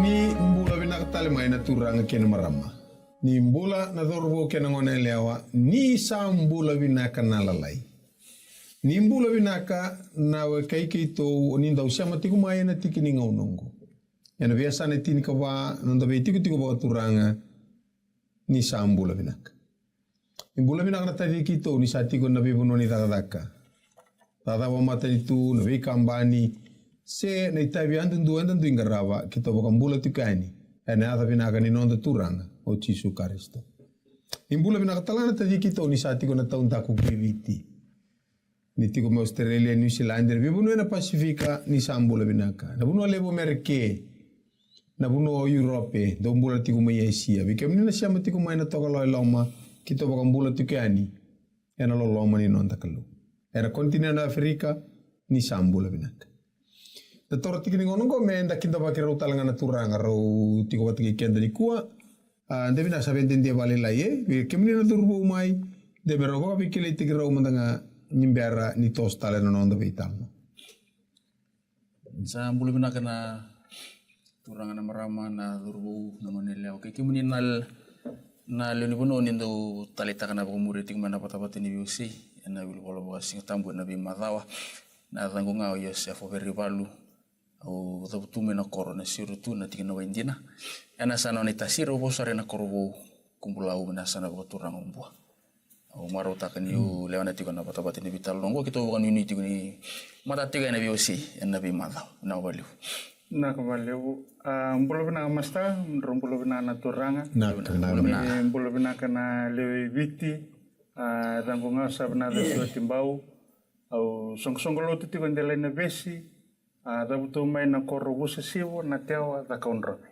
Ni mbula binakatali maina turanga kena marama. Ni mbula na dorbo kena ngone lewa. Ni sa mbula binaka nalalai. Ni mbula binaka na wekaiki to ninda usama tiku maina tiki ni ngaunongo. Yana biasa na tini kawa nanda be tiku bawa turanga ni sa mbula binaka. Mbula binaka na tadi kito ni sa tiku na bibuno ni takadaka. Tatawa mata itu nabi kambani. Se na itabi andu ingarawa kita bukan bula tukani ena ata binaka ni nonda turanga o Jesu Kristo. Imbula binaka talana tadi kita ni sati ko na taon taku kiviti. Ni tiko mo Australia, New Zealand, bibuno na Pasifika ni sambula binaka. Na buno lebo Amerike. Na buno Europe, do bula tiko mo Asia. Bikem ni na siya matiko mo na tokalo loma kita bukan bula tukani. Ena lo loma ni nonda kalu. Era kontinen Afrika ni sambula binaka. Tatora tiki ni ngonongo menda kinda bakira utalanga na turanga ro tiko batiki kenda ni kua devi na sabente dia bale la ye kemini na turbo mai de berogo ka bikile tiki ro mandanga nyimbera ni tostale no nondo vitalno sa mbulu bina kana turanga na marama na turbo na manele okay kemini na leni bono nindo talita kana ko muri tiki mana patapati ni biusi na wil bolo sing tambu na bi madawa na tangunga o Yosef Veribalu au tabutume na korona siru tu na tingina waindina ana sana ni tasiro bosare na korbo kumbulau na sana ko turang umbua au maro takani u lewana tiko na patabati ni vital longo kito bukan unity ni mata tiga na biosi na bi mala na waliu na waliu mbulo bina masta mbulo bina na turanga mbulo bina kana lewe viti dangunga sabna de timbau au song-songolo tiko ndele na besi dabuto mai na korobu sesiwo na tewa da kaunrobe.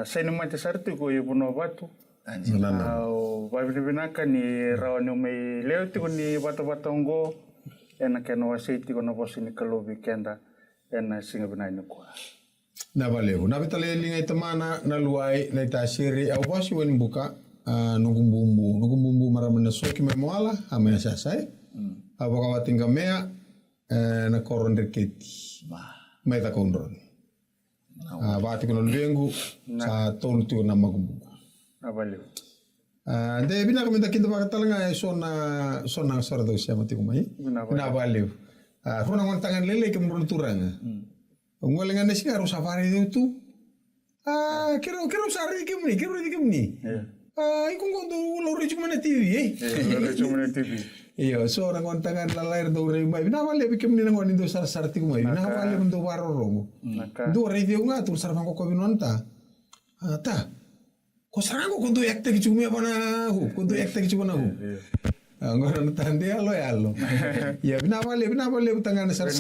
Sa ni mante sarti ko ibuno batu. Au babi binaka ni rawani mai leo tiko ni batu-batu ngo ena kena wasi tiko na bosi ni kalobi kenda ena singa binani ko. Na baleu na bitale linga itamana na luai na itasiri au bosi wen buka nugumbumbu maramana soki memoala amena sasai. Apakah tinggal mea na koron deketi mai ta kondron bati kono lengu sa tolu tu na magumbu abale de bina ko minta kinta bakatalanga sona sordo sia mati ko mai na bale rona ngon tangan lele ke mrul turanga ngolenga nesi harus safari itu kero sari kemni ikung kondo lo rechu mana TV Iyo, so nangon tangan lalair do rei mai. Bina wale bikem ni nangon indo sarti ko mai. Bina wale mendo waro romo. Do review nga tur sarfang ko binonta. Ta. Ko sarango kondo ekte ki chumi bana hu. Kondo ekte ki chuma na hu. Ngoron tande alo alo. Ya bina wale tangan sar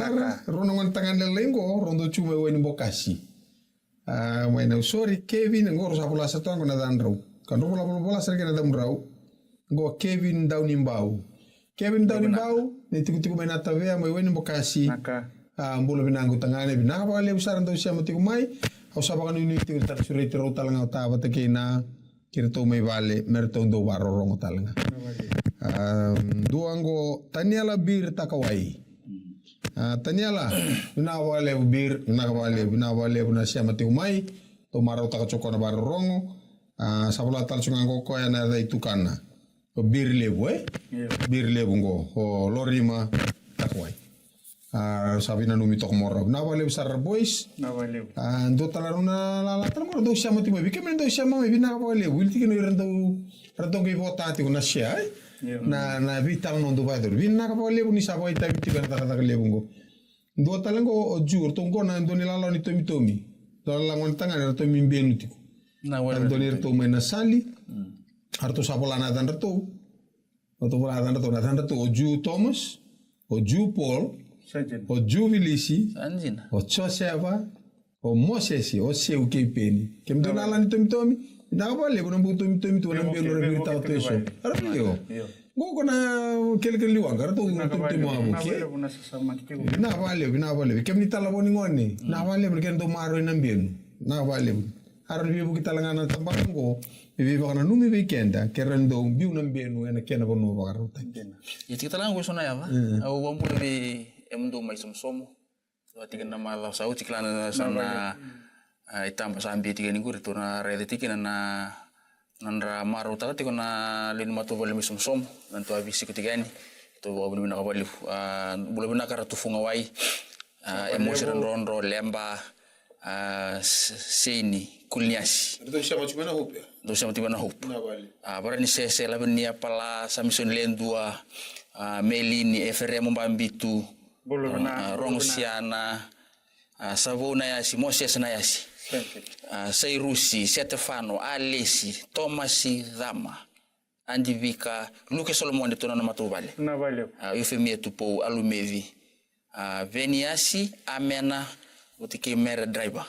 ronongon tangan lelengo rondo chuma weni bokasi. Mai na sorry Kevin ngoro sapula satang na danro. Kan bola ser kena damrau. Go Kevin Daunimbau. Kevin Dawni bau, ni tiku main atavea mai weni bokasi. Mbulo binangu tangane binaka wale usaran do sia matiku mai. Au sabakan ini tiku tar suri tiro talanga utaba tekena kirto mai vale merto do waro rongo talanga. Duango Taniala bir takawai. Taniala bina wale bina sia matiku mai. To maro takachoko na baro rongo. Sabula tal sungango ko ya na itu kana. Bir lebu bir lebu ngo o lorima takwai sabina numi tok moro na wale besar boys na wale do talaruna la talmoro do siamo timo bi kemen do siamo bi na wale wilti kino rando ge votati una sia na vital non do vador bi na wale ni sabo ita biti kan ta lebu ngo do talango jur to ngo na do ni lalo ni tomi do langon tangan to mi benutiko na wale do ni to mena sali Arto sapolana dan reto. Atau polana dan reto. Oju Thomas, Oju Paul, Oju Vilisi, Ojo Seva, O Mosesi, O Seu Kepeni. Kem do nalan tomi. Na bale ko nambu tomi tu nang belo re birta to eso. Arapio. Go ko na kelkel liwang kar to tomi mo abu ke. Na bale. Kem ni tala boni ngoni. Na bale ken do maro nang belo. Na bale. Aron bibu kita langana tambango. Bibi bakana numi weekenda kerendo biu nambenu ena kena bono bakaruta. Ya kita lang gusto na yaba. Au wampu bi emdo mai somsomo. Wati kana mala sau ciklana sana itamba sambi tiga ninguri tu na rede tiki na nandra maru taka tiko na lini matu bali misomsom nantu abisi kutiga ni tu bawa bina kabali bula bina kara tu funga wai emosi ronro lemba seni kulniasi Itu siapa cuma na hope ya? do sama tiba na hope Na bali. bara ni sese la benia pala samison lendua melini efere mbambitu rongsiana savona yasi moses na yasi Sairusi, Stefano, Alesi, Tomasi, Dama, Andivika, Luke Solomon de Tonana Matubale. Na valeu. Eufemia Tupo, Alumevi, Veniasi, Amena, Utike Mere Driver.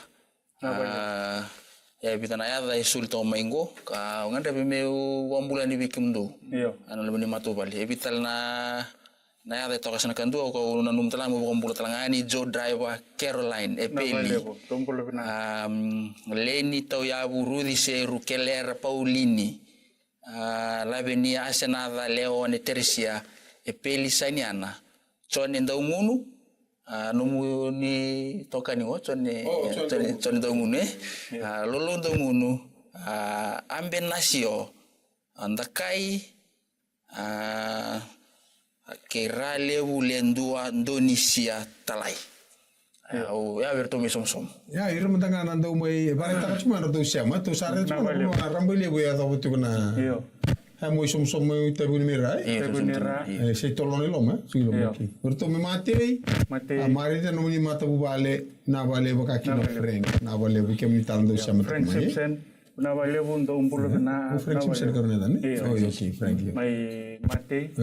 Ya bitana ya da sulto maingo, nganda bime wambulani wikimdo. Iyo. Ano lebani Matubale. Ebital na ya da toka sana kandu ko nanum tala mo wambula talangani Joe Driver, Caroline, Epeli. Leni Tauyabu, Rudy Seru, Keller, Paulini, Lavenia Asenada, Leone, Tercia, Epeli Saniana, Chone Daumunu, Numu ni Tokani, Chone Daumunu, Lolo Daumunu, Ambenasio, Andakai, Kerale Ulendua, Donisia, Talai. Ya berto som. Ya ira mentanga nanda umai bare taka cuma na dosia ma to sare cuma na rambele bo ya to tu na. Iyo. Ha mo som mo te bu mira. Se tolone lo ma silo ki. Berto me mate. Amari te no ni mata bu bale na bale baka ki na frank na bale bu kem ni tando dosia ma. Na valeu bulu na. Frank Simpson karena dan. Oh oke Frank. Mai mate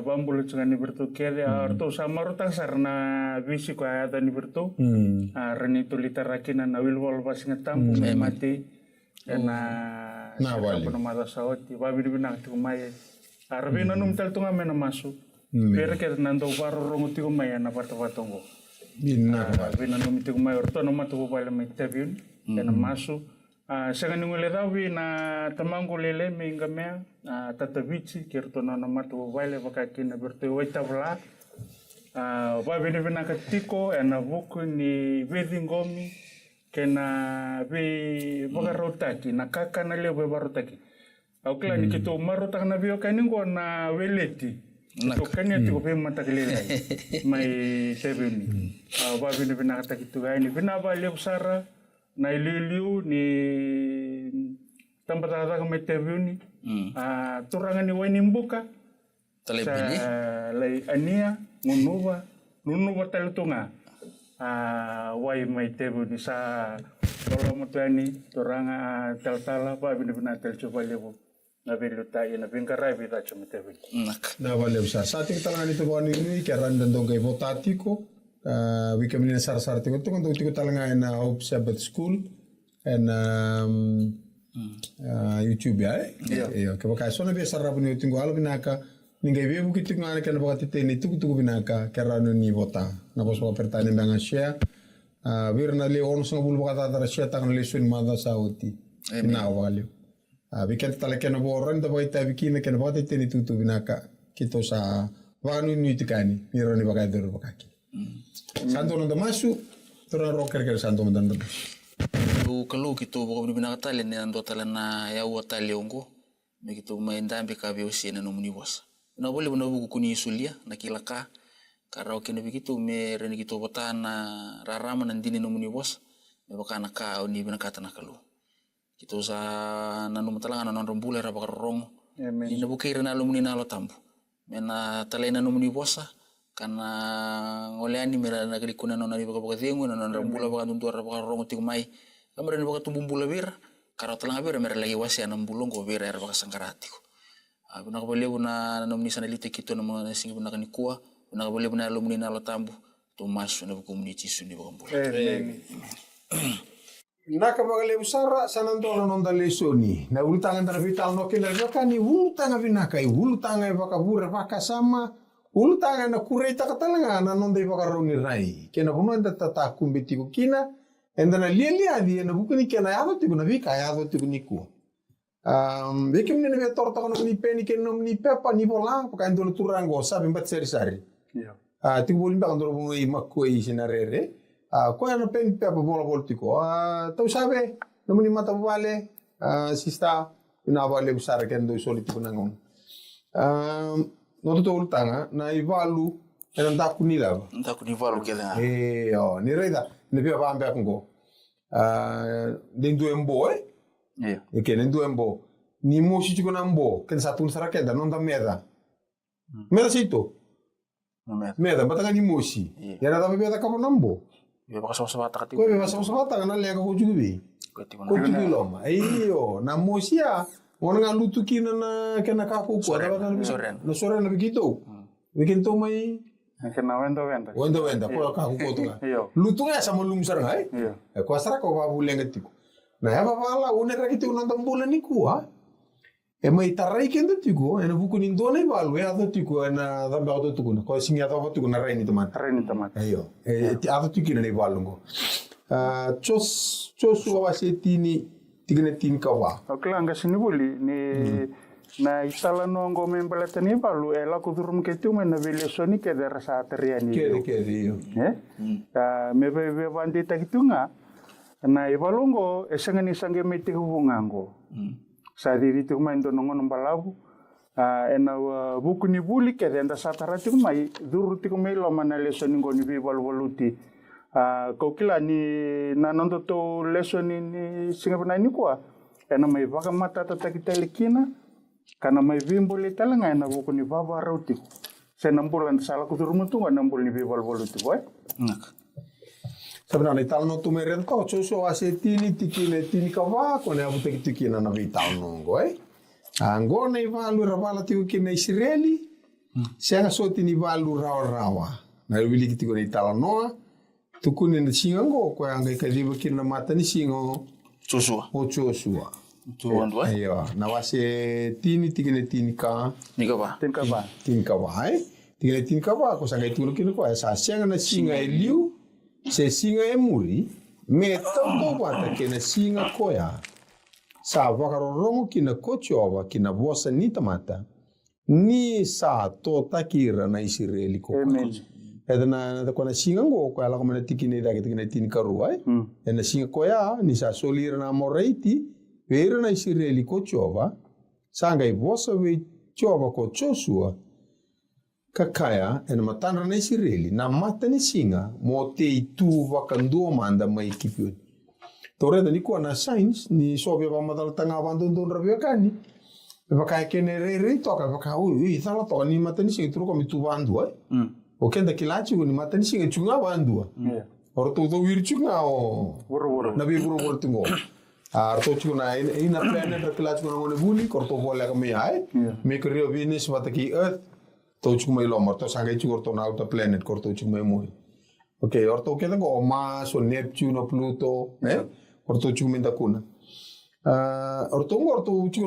bambulu cengani bertu kede arto samaru sarna visi ko ada ni bertu reni tulita rakina na wilwol pas ngetam mai mate na wali mata sawati babi bina tu mai arbina num tel tunga mena masu per ke nando baro rongo tu mai na parto patongo bina num tu mai orto no matu bale mai tabiun na masu Sangan ngule dawi na tamango lele mingamea tatavici kirtono na matu wale bakakina bertu waita bla ba bina katiko na buku ni wedingomi kena be bagarotaki na kaka na lebe barotaki aukla ni kito marota na bio kaningo na weleti to kanya tiko be mata kelele mai sebeni ba bina kataki tu ni bina ba lebsara na iliu ni tempat ada kami interview ni turangan ni wani mbuka Talebili lai ania nunuba talutunga wai mai interview ni sa kalau mutani turanga taltala pa bina tel coba lebu na beluta ina bingkarai bita cuma interview na vale sa sati talangani to bani ni keran dan dongkai votatiko we kami ni sar tiko tu kan tu talanga na Hope Sabbath School and YouTube ya iyo ke baka sona be sarra buni tingo alo binaka ningai be buki tingo ana kana baka titeni tu binaka kerana ni vota na bos wa pertanyaan dengan share wirna le on so bul baka tara share tangan le sun mada sauti na wali we kan talake na bo ron da boy ta bikina kana baka titeni tu binaka kito sa wanu ni tikani ni roni baka dor baka ki santo no masu tora rocker ke santo mandando lu kalau gitu pokok bina katale ni ando tala na ya watale ongo me gitu maenda be ka be usina no muni bos na boleh bena buku kuni sulia na kilaka karaoke no begitu me reni gitu botana rarama nandini no muni bos me bakana ka ni bina kata na kalu gitu sa nanu matalangan na rombule ra bakarong ni na bukira na lumuni na lo tambu mena talena no muni bosa karena ngoleani mera na kali kuna nona ni baka dengu na nona rambula baka tuntua ra baka rongo tiku mai kamera ni baka tumbula bir karo talang bir mera lagi wasi anam bulong ko bir ra baka sangkarati ko buna ko bole buna nomni sana lite kito na mga singi buna kani kuwa buna ko bole buna lumuni na lo tambu to masu na buku muni tisu ni baka bula naka bagale usara sanantola nonda lesoni na ulutangan tara vital no kila kani ulutanga vinaka ulutanga baka bura baka sama ulutanga na kureta katalanga na nonda baka roni rai kena buno enda tata kumbiti ko kina enda na lilia di na bukuni kena yado tiku na vika yado tiku niku bekim ni na torta kono ni peni kena ni pepa ni bola paka endo turango sabi mbat seri sari tiku bolimba kandoro bungo imakko i sinarere Ko na pen pe bola politiko. Tau sabe, namun ni mata vale, sista ina vale besar ken do politiko nangon. No to ultanga na ivalu ena ndaku ni lava. Ndaku ni valu keda. Ni reida, ni pe ba ambe kongo. Dentro embo ke dentro embo. Ni mo si chiko nambo, ken satu sarakeda non da meda. Meda sito. Meda batanga ni mosi. Ya na da meda ka nambo. Ya baka sama takati. Ko be sama tanga na lega ko jubi. Ko jubi loma. Na mosia ona nga lutu kina na kena ka ko ko na soren na bigito. Weekend to mai kena wenda ko ka ko to ka. Lutu nga sama lum sarang ai. Ko asara ko ba bulenga tiko. Na ya ba wala une ra kiti unanda mbula ni kuwa. Mai tarai kenda tiko ena buku ni ndone balu ya to tiko ena da ba to tiko ko singa to tiko na raini tomat. Ayo. Ado tiko ni balungo. Chos wa setini tigene tin kawa. Okla anga sini buli ni na isala no ngo membala tani balu ela kudurum ketu mena vele soni ke da rasa teriani. Kere yo. Me be bandi takitunga na ibalongo esangani sange meti hubungango. Sa diri tu mai ndo nongon balabu ena buku ni buli ke da satara tu mai duru tu mai lo mana lesson ngo ni baluti ko kila ni na nondo to lesson ni singapura ni kwa ena mai baka mata tata kita lekina kana mai vimbole talanga ena buku ni baba rauti se nambulan sala ku duru mutu nambul ni baluti boy Sebenarnya tal no tu meren ko so ase tini tini kawa ko ne abu tiki na vital no ngoi. Ango nei valu ravala tiu ki nei Israeli. Senga so tini valu rawa. Na wili ki tiko nei tal no. Tu kuni na singa ngo ko anga ka diba ki na mata ni singo. Joshua. Joshua. Tu ndo ai. Ayo, na wase tini tini ka. Ni kawa. Tini kawa ai. Tini kawa ko sanga itu ki ko sa senga na singa eliu. Se singa e muri, me tanto wata ke na singa koya. Sa wakarorongo ki na kochova ki na vosa ni tamata. Ni sa to takira na Israeli ko. Eda na kona singa ngo ko ala ko na tikine da ke tin karuai. E na singa koya ni sa solira na moreiti, vera na Israeli kochova. Sanga i vosa we chova ko Joshua. Kakaya ena matana na Israeli na mata ni singa mo te itu wakandua manda mai kipiu. Tore da ni ko na science ni sobe ba madal tanga bandon rabia kani. Ba kai kene re toka ba ka ui sala to ni mata ni singa tru ko mi tu bandu ai. O kenda kilachi ni mata ni singa chunga bandu. Orto do wir chunga o. Woro. Na bi woro tingo. Arto chuna ina planet ra kilachi ko ngone buli korto bola ka me ai. Me krio business mata ki earth. Tau cuma ilo marto sangai cuma orto na outer planet korto cuma moi. Okay, orto kena go Mars, Neptune, Pluto, orto cuma minta kuna. Orto cuma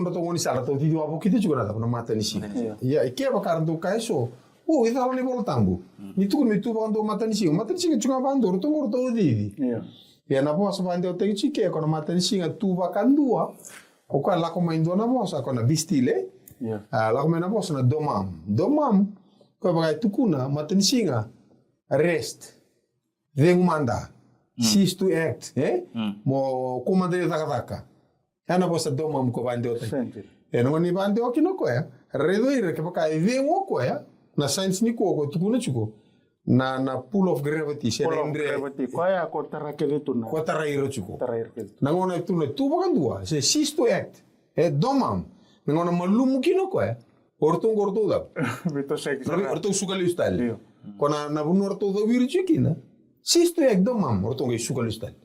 orto ngoni sala to video apo kita juga nada na mata ni si. Ya, ike ba karanto kaiso. Ita lo ni voltambu. Ni tu bando mata ni si cuma bando orto di. Ya na bosa bando te chike ko na mata ni si tu ba kandua. O ka la ko maindo na bosa ko na bistile. La komena bos na domam ko bagai tukuna maten singa rest manda cease to act mo komanda taka ana bos domam ko bande ota no ni bande o kino ko ya redo ire ke bagai vengo ko ya na science ni ko tukuna chuko na pull of gravity ko ya ko tarake detuna ko tarairo chuko na ngona tuna tu bagandua se cease to act domam Nengona malumu kino ko orto da. Beto sek. Orto sukali style. Kona na bunu orto da wirju kina. Sisto ekdom mam orto ngai sukali style.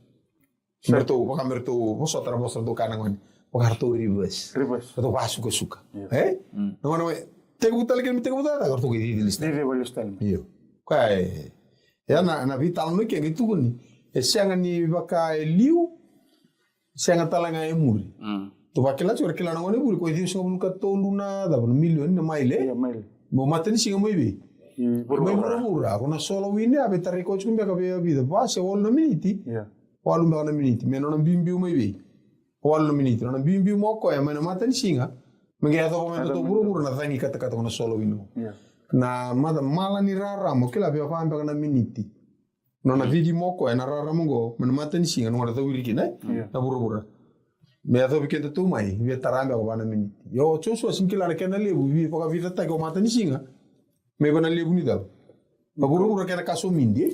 Merto baka merto bosa tra bosa do kana ngani. Baka orto reverse. Orto basu ko suka. Nengona te gutal ke mi te gutal da orto ngai di style. Di style. Iyo. Kai ya na vital no ke gitu ni. Esanga ni baka liu. Senga talanga e muri. Tu bakela chura kila na ngone buri ko di so bulu ka toluna da million na maile mo matani singa mo ibi mo mura ko na solo wini abe tari ko chumbe ka be vida ba se wol na miniti wal na miniti me no bimbi mo ibi wal na miniti no bimbi mo ko ya me na matani singa me ga to mo to buru na tangi kata kata na solo wino na mala ni rara mo kila be fa ambe na miniti Nona vidi moko na rara mongo menamata ni singa ngora tawiri kina na bura me atho bikenta tu mai vi tarambe ko bana miniti yo choso sinkila na kena lebu vi poka vita ta ko mata ni singa me bana lebu ni dal na bura kena kaso mindi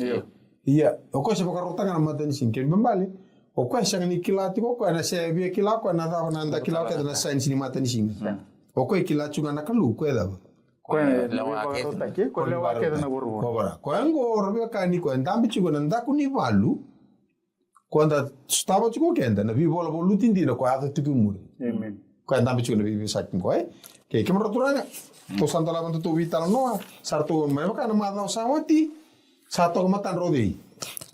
iya o ko se poka rotanga na mata ni singa bambale o ko sa ni kilati ko na se vi kilako na ta na nda kilako na science ni mata ni singa o ko kilatu na kalu ko da ko lewa ke na buru ko ngo robe kani ko ndambi chigo na ndaku ni valu quando stava chigo kenda na vi bola voluti ndina ko ata tikumuri amen ko ndambi chigo na vi sakin ko ke kemro turanga to santala bantu to vital no sarto me ka na mata sawati sato ko matan rodi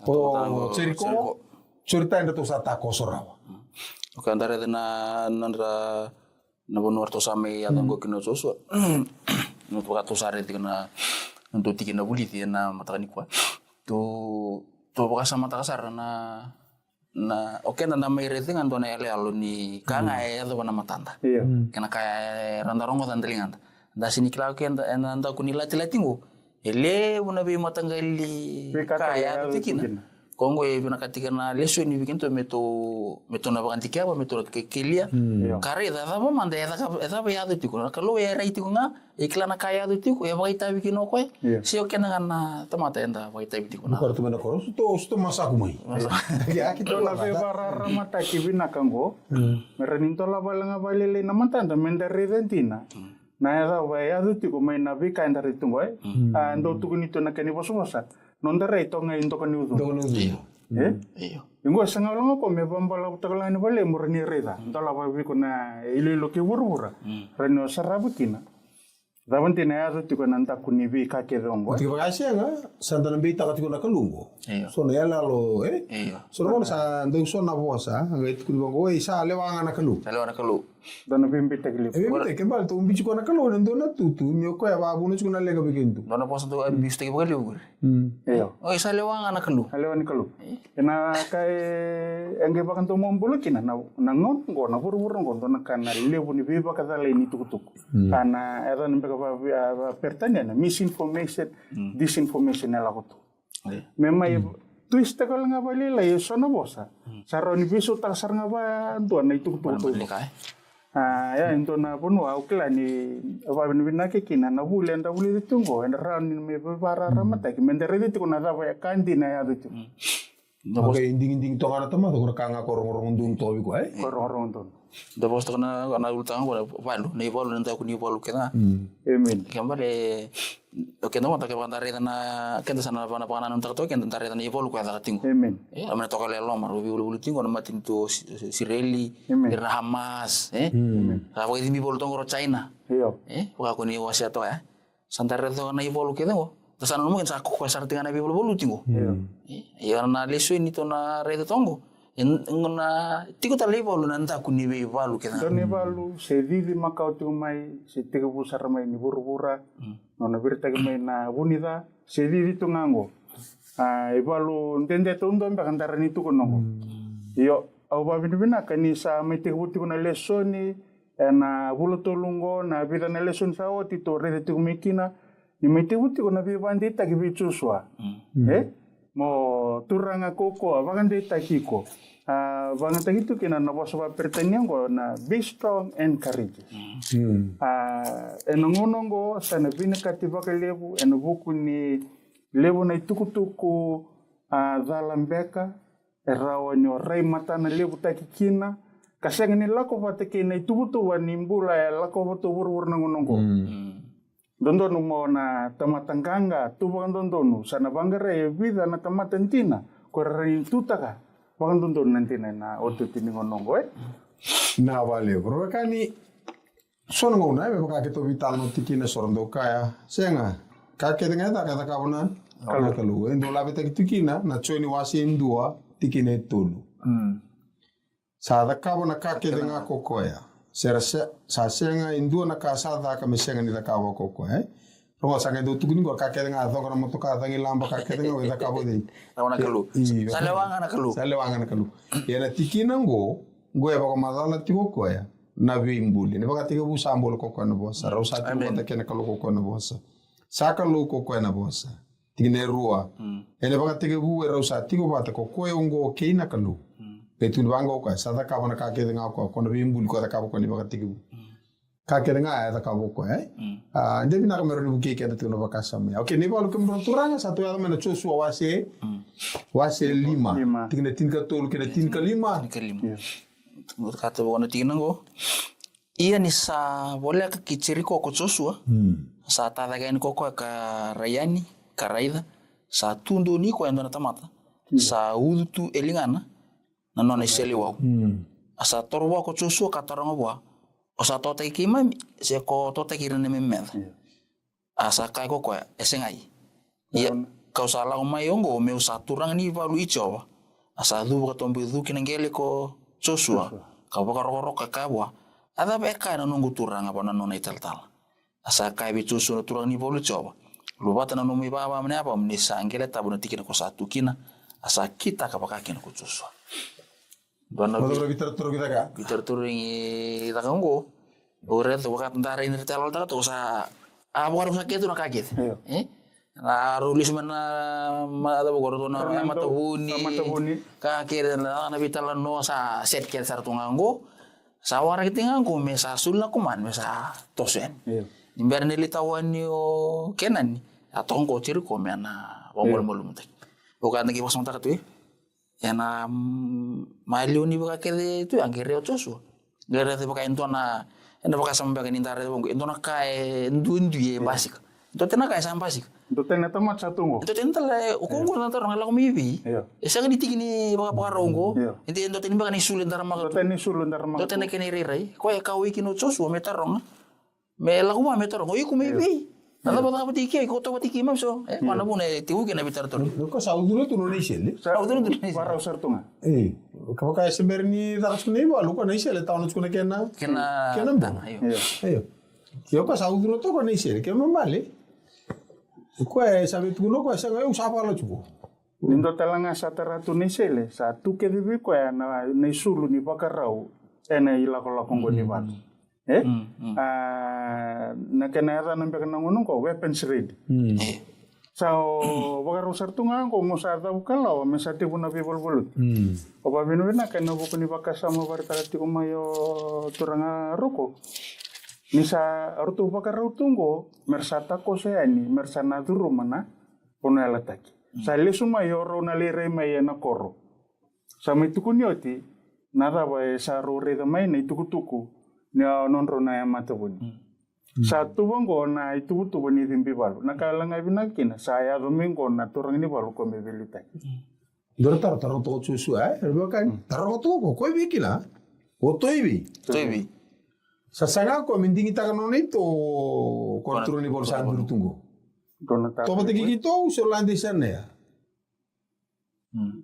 o ceriko cerita ndo to sata ko sorawa ko andare na nandra na bono arto same ya tango kino soso no to gato sare tina ndo tikina buliti na matakani kwa to baka sama takasar na oke na mai rete ngando na ele alo ni kanga ya to na matanda kana kaya randarongo tandelingan da sini kila ke anda kunila tilatingo ele una be matangali kaya tikina kongo e bina katika na leso ni weekend meto na bakanti apa meto ke kelia kare da ba manda ya da ba ya do tiko na kalo ya raiti nga ikla na kaya do tiko ya baita bikino ko si oke na kana tamata enda baita bikino na ko to mena ko sto masaku mai ya kita la be barara mata kibina kango meraninto la balanga balele na matanda mendare dentina na ya ba ya do tiko mai na bika ndare tungo ando tukunito na kani bososa nondare ito nga into kaniudo ingo sanga longo ko me bambala utakalani bale murni reda ndala ba biko na ililo ke burura reno sarabukina davanti na yazo tiko nanta kunibi ka ke dongo tiko gasia nga sandana beita ka tiko na kalungo so na yala lo so no sa ndo so na bosa nga tiko bongo isa lewanga na kalu dona bimbi tegli bimbi ke bal to umbi ko na kalu ndo na tutu ni ko ya babu no na lega bikintu dona posa to bis tege bakali ugur o isa lewanga na kalu lewani kalu ena kai enge bakan to mombolo kina na ngongo na buru ngo dona kana lebu ni biba ka dale ni tukutuk kana era ni ba pertanyaan misinformation disinformation ala ko memang twist ko nga bali la yeso na bosa saro ni biso tasar nga ba ando na itu to ya ento na pono au kla ni ba binake kina na bule nda bule tungo en ran ni me bara ramata ki mendere dit ko na da ba kandi na ya dit no ke inding to kana tama to kanga korong ndung to bi ko korong ndung da posto na ultang wala valu nei valu nda ku ni valu kena amen kambale oke no mata ke bandare na kenda sana bana bana nta to kenda tare na valu ka da tingo amen amena to kale lo maru ulu tingo na matin to sireli irna hamas ka bo mi valu to China wa ko ni wasia to santare to na valu ke dengo tasana mungkin saku ko sartinga na valu tingo ya na leso ni to na rede tongo ngona tiko tali valu nanta kuni be valu ke ni valu se vivi makau tu mai se tega busar mai ni buru-bura nona birta ke mai na bunida se vivi tu ngango e valu ndende to ndo mba kandara ni tu konongo yo au ba bina kani sa mai tega buti kuna lesoni na bulu tolungo na bida na leson sa o ti to rede tu mekina ni mai tega buti kuna bi bandita ke bi chuswa mo turanga koko abagan de takiko banga takitu kina na boso ba pertanyang ko na be strong and courageous enongonongo sana binakati bakalebu enobuku ni lebu na itukutuku zalambeka erawa ni orai mata na lebu takikina kasang ni lako bateke na itubutu wa nimbula lako batu buru nangonongo dondonu mo na tamatanganga tu bang dondonu sana bangare vida na tamatantina ko rin tutaka bang dondonu nantina na otu tiningonongo na vale bro kani sono ngona be ka keto vital no tikine sorondo kaya senga ka ke denga ta ka kabona kala kalu endo la beta tikina na choni wasi ndua tikine tulu sa da kabona ka ke denga kokoya sa senga indua na kasa da ka mesenga ni da kawo koko ro sa ngendo tukuni ko ka ke nga thogora moto ka tangi lamba ka ke nga da kawo de na kalu salewanga na kalu yana tikina ngo ya bako madala tiko ko ya na bimbuli ne baka tiko busambolo koko na bosa ro sa tiko ta ke na kalu koko na bosa sa kalu koko na bosa tigine rua ene baka tige bu era usa tigo bata ko ko ongo keina kalu betul bango ka sata ka bana ka ke nga ko kono bimbul ko ta ka ko ni baka tige bu ka ke nga ta ka ko ande bina ka meru ke ke ta no baka samya okay ni balu kem turanga satu ya mena chosu wase lima tigine tinka tolu ke tinka lima Menurut kata bukan tinggi nanggo, iya nih sa boleh ke kiciri koko Joshua, sa tata kain koko ke Rayani, ke Raida, sa tundu ni ko yang dona tamata, sa udu tu elingana, na nona iseli wau, asa torwa ko Joshua kata orang apa, asa tota ikima se ko tota kirene memeda, asa kai koko esengai, iya kau salah umai ongo meu satu orang ni balu ijo, asa du ka tombe du kinengele ko Joshua, kau bakar rokok kakabwa, ada beka na nunggu turang apa na nona ital-tal. Asa kai bi Joshua turang ni bolu coba. Lupa tanah numi baba mene apa mene sanggele tabu nanti kena ko satu kina. Asa kita kapaka kena ko Joshua. Dona bitar turang kita kanggo. Ore tu bakat ndara ini telol ta to sa abor sakit tu nak kaget. Na rulis mana ada bogor tu na mata buni ka kira na bitala no sa set kel sar tunganggo sawara kitinganggo mesa sulna kuman mesa tosen imber nili tawan yo kenan atong ko ciri ko mena bongol molum tek bukan lagi pas montar tu ya na malio ni baka kere tu angkere otosu gara te baka entona enda baka sampai ke nintare bongo entona kae ndundu ye basik itu tena kae sampasik itu tena tomat satu ngo itu tena le ukongo na tarong la komibi esa ni tikini baka parongo inte endo tena baka ni sulin tar maka itu tena sulin tar maka itu tena kene rirai ko e kawi kino chosu me tarong me la kuma me tarong ko mibi nada baka patiki ko to patiki mam so mana pun tiu kena bitar to ko saudulo tu no isele saudulo tu para usar tunga kapaka seberni daras kene ba lu ko na isele taunu ko kena ayo yo ka saudulo to ko na isele ke mambale ko sabe tu no ko sa ngai usapa la chuko nindo talanga sa taratu ni sele sa tu ke bibi ko na nei sulu ni bakarau ena ila ko la kongo ni batu na kena era nambe kana ngono ko weapons ready so bakaru sartunga ko mo sa ta ukala o mesa te buna people bulut o ba binu na kana buku ni bakasa mo bartati ko mayo turanga roko Nisa ortu bakarau tunggo mersata ko seani mersana turu mana pono alataki. Sale suma yoro na lere mai na koro. Sama itu kunyoti nada ba saru re da mai na tuku ni nonro na mata buni. Satu bongo na itu tu buni dimbi balu. Na kala ngai binakina saya domingo na turang ni balu ko mebelita. Dor tar to susu kan tar to ko bikila. O toibi. Sasanga ko mindingi takanone to kontrol ni bolsa tunggu. To pati kito Solandi sana ya.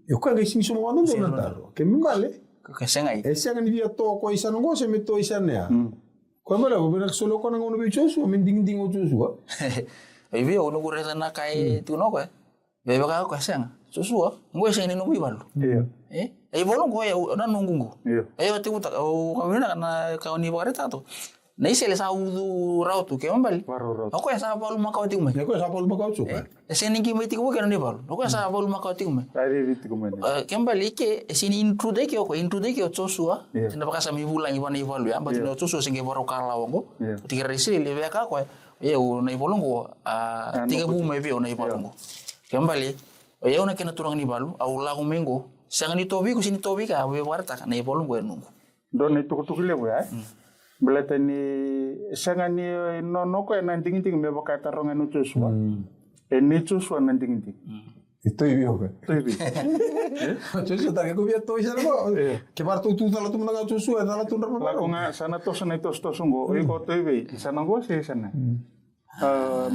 Yo kan gesing semua no donataro. Ke male. Ke sengai. Sengai ni dia to ko isano go se meto isana ya. Ko mala go benak solo ko ngono bicho so mindingi dingo susu. Ibi ono go resana kai tu no ko. Bebe ka ko senga. Susu ngo senga ni no bibalu. Iya. Bolong ko ya na nunggu. Iya. Ti utak o kawina na kawni bare tato. Na isele sa udu rautu ke mambali. Ako ya sa balu makawti ume. Ako ya sa balu makawti ume. Sini ki meti ko kana ni balu. Ako ya sa balu makawti ume. Ari rit ko men. Kembali ke sini intrude ke Joshua. Tenda baka sa mibulang iban ni balu ya. Bati no Joshua singe baro kala wongo. Tikira isile le ka ko. Ya na ibolong ko tiga bu me bio na ibolong ko. Kembali ya una kena turang ni balu au la mengo. Sangan ni tobi ku sini tobi ka we warta na ibolong ko nunggu. Don itu kutukile ya. Belata ni sangan ni no ko nanting ting me baka taronga no Joshua. Ni Joshua nanting ting. Itu ibi ko. Itu ibi. Joshua ta ko biya to isa ko. Ke bar tu tala tu manga Joshua tala tu ndarma. La ko nga sana to sungo. Ko to ibi. Sana go se sana.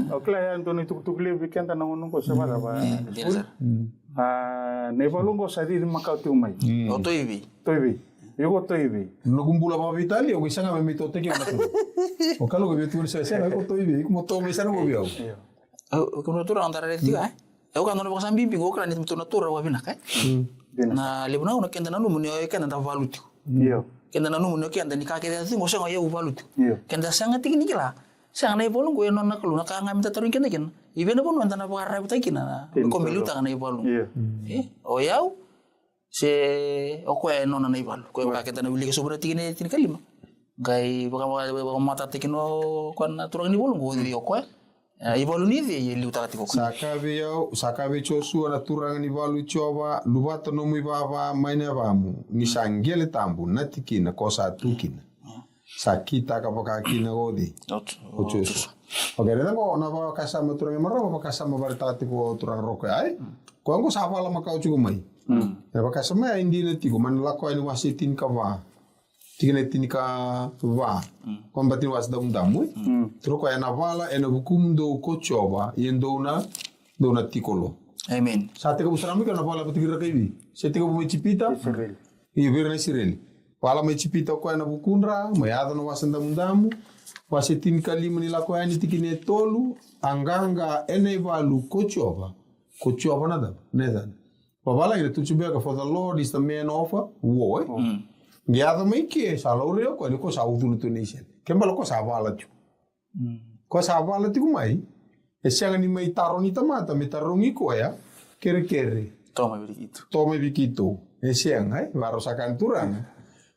Okla yan to ni tuktukle weekend tanong ko sa bara ba. Ne balungo sa di makau tu mai. O to ibi. Yugo to ibi. No kumbula pa vitali o isanga me mito te ke na. O kalo ko betu se ko to ibi como to me sana go biao. Ko no turang antara tiga eu kan no baka sambi bingo kran ni to natura wa bina kai. Na lebuna no kenda nanu munyo kenda ta valuti. Iyo. Kenda nanu munyo kenda ni ka ke ta mo sengo ye valuti. Kenda sanga tikini kila. Sang na ibolong ko non na kalu na ka ngam ta tarin kenda ken. Ibe na pun mantan apa karena kita kina. Ko miluta kana ibalu. O yau se o ko nona na ibalu. Ko ka kita na wili ka sobra tigine tin kalima. Gai baka mata tikino ko na turang ni bolong ko di o ko. Ibalu ni di liuta ka tiko. Sakabe chosu na turang ni balu choba lubato no mu baba maina bamu. Ni sangele tambu na tikina kosa tukina. Sakita kapaka kina godi. Ochosu. Oke, reda ko na ba kasama turang marama ba kasama baritati ko turang roko ai. Ko angko sapa la makau cugo mai. Ya ba kasama indi na tigo man la ko ini wasitin ka ba. Tigene tin ka ba. Ko batin was dam damu. Tro ko ena bala ena bukum do ko choba yendo na do na tikolo. Amen. Sate ko busarami ka na bala patigira kaibi. Sete ko bumi chipita. Iya birna sireli. Wala mai chipita ko ena bukunra, mai ada no wasanda mundamu. Wasitin kali menila ko ani tikine tolu anganga ene valu kochoba nada nedan babala ire tuchubia ka for the Lord is the man offer wo ngiado mai ke salore ko ni ko saudu no nation kembalo ko savala chu ko savala tu mai esianga ni mai taroni tamata me taroni ko ya kere toma bikito esianga ai varo sakan turang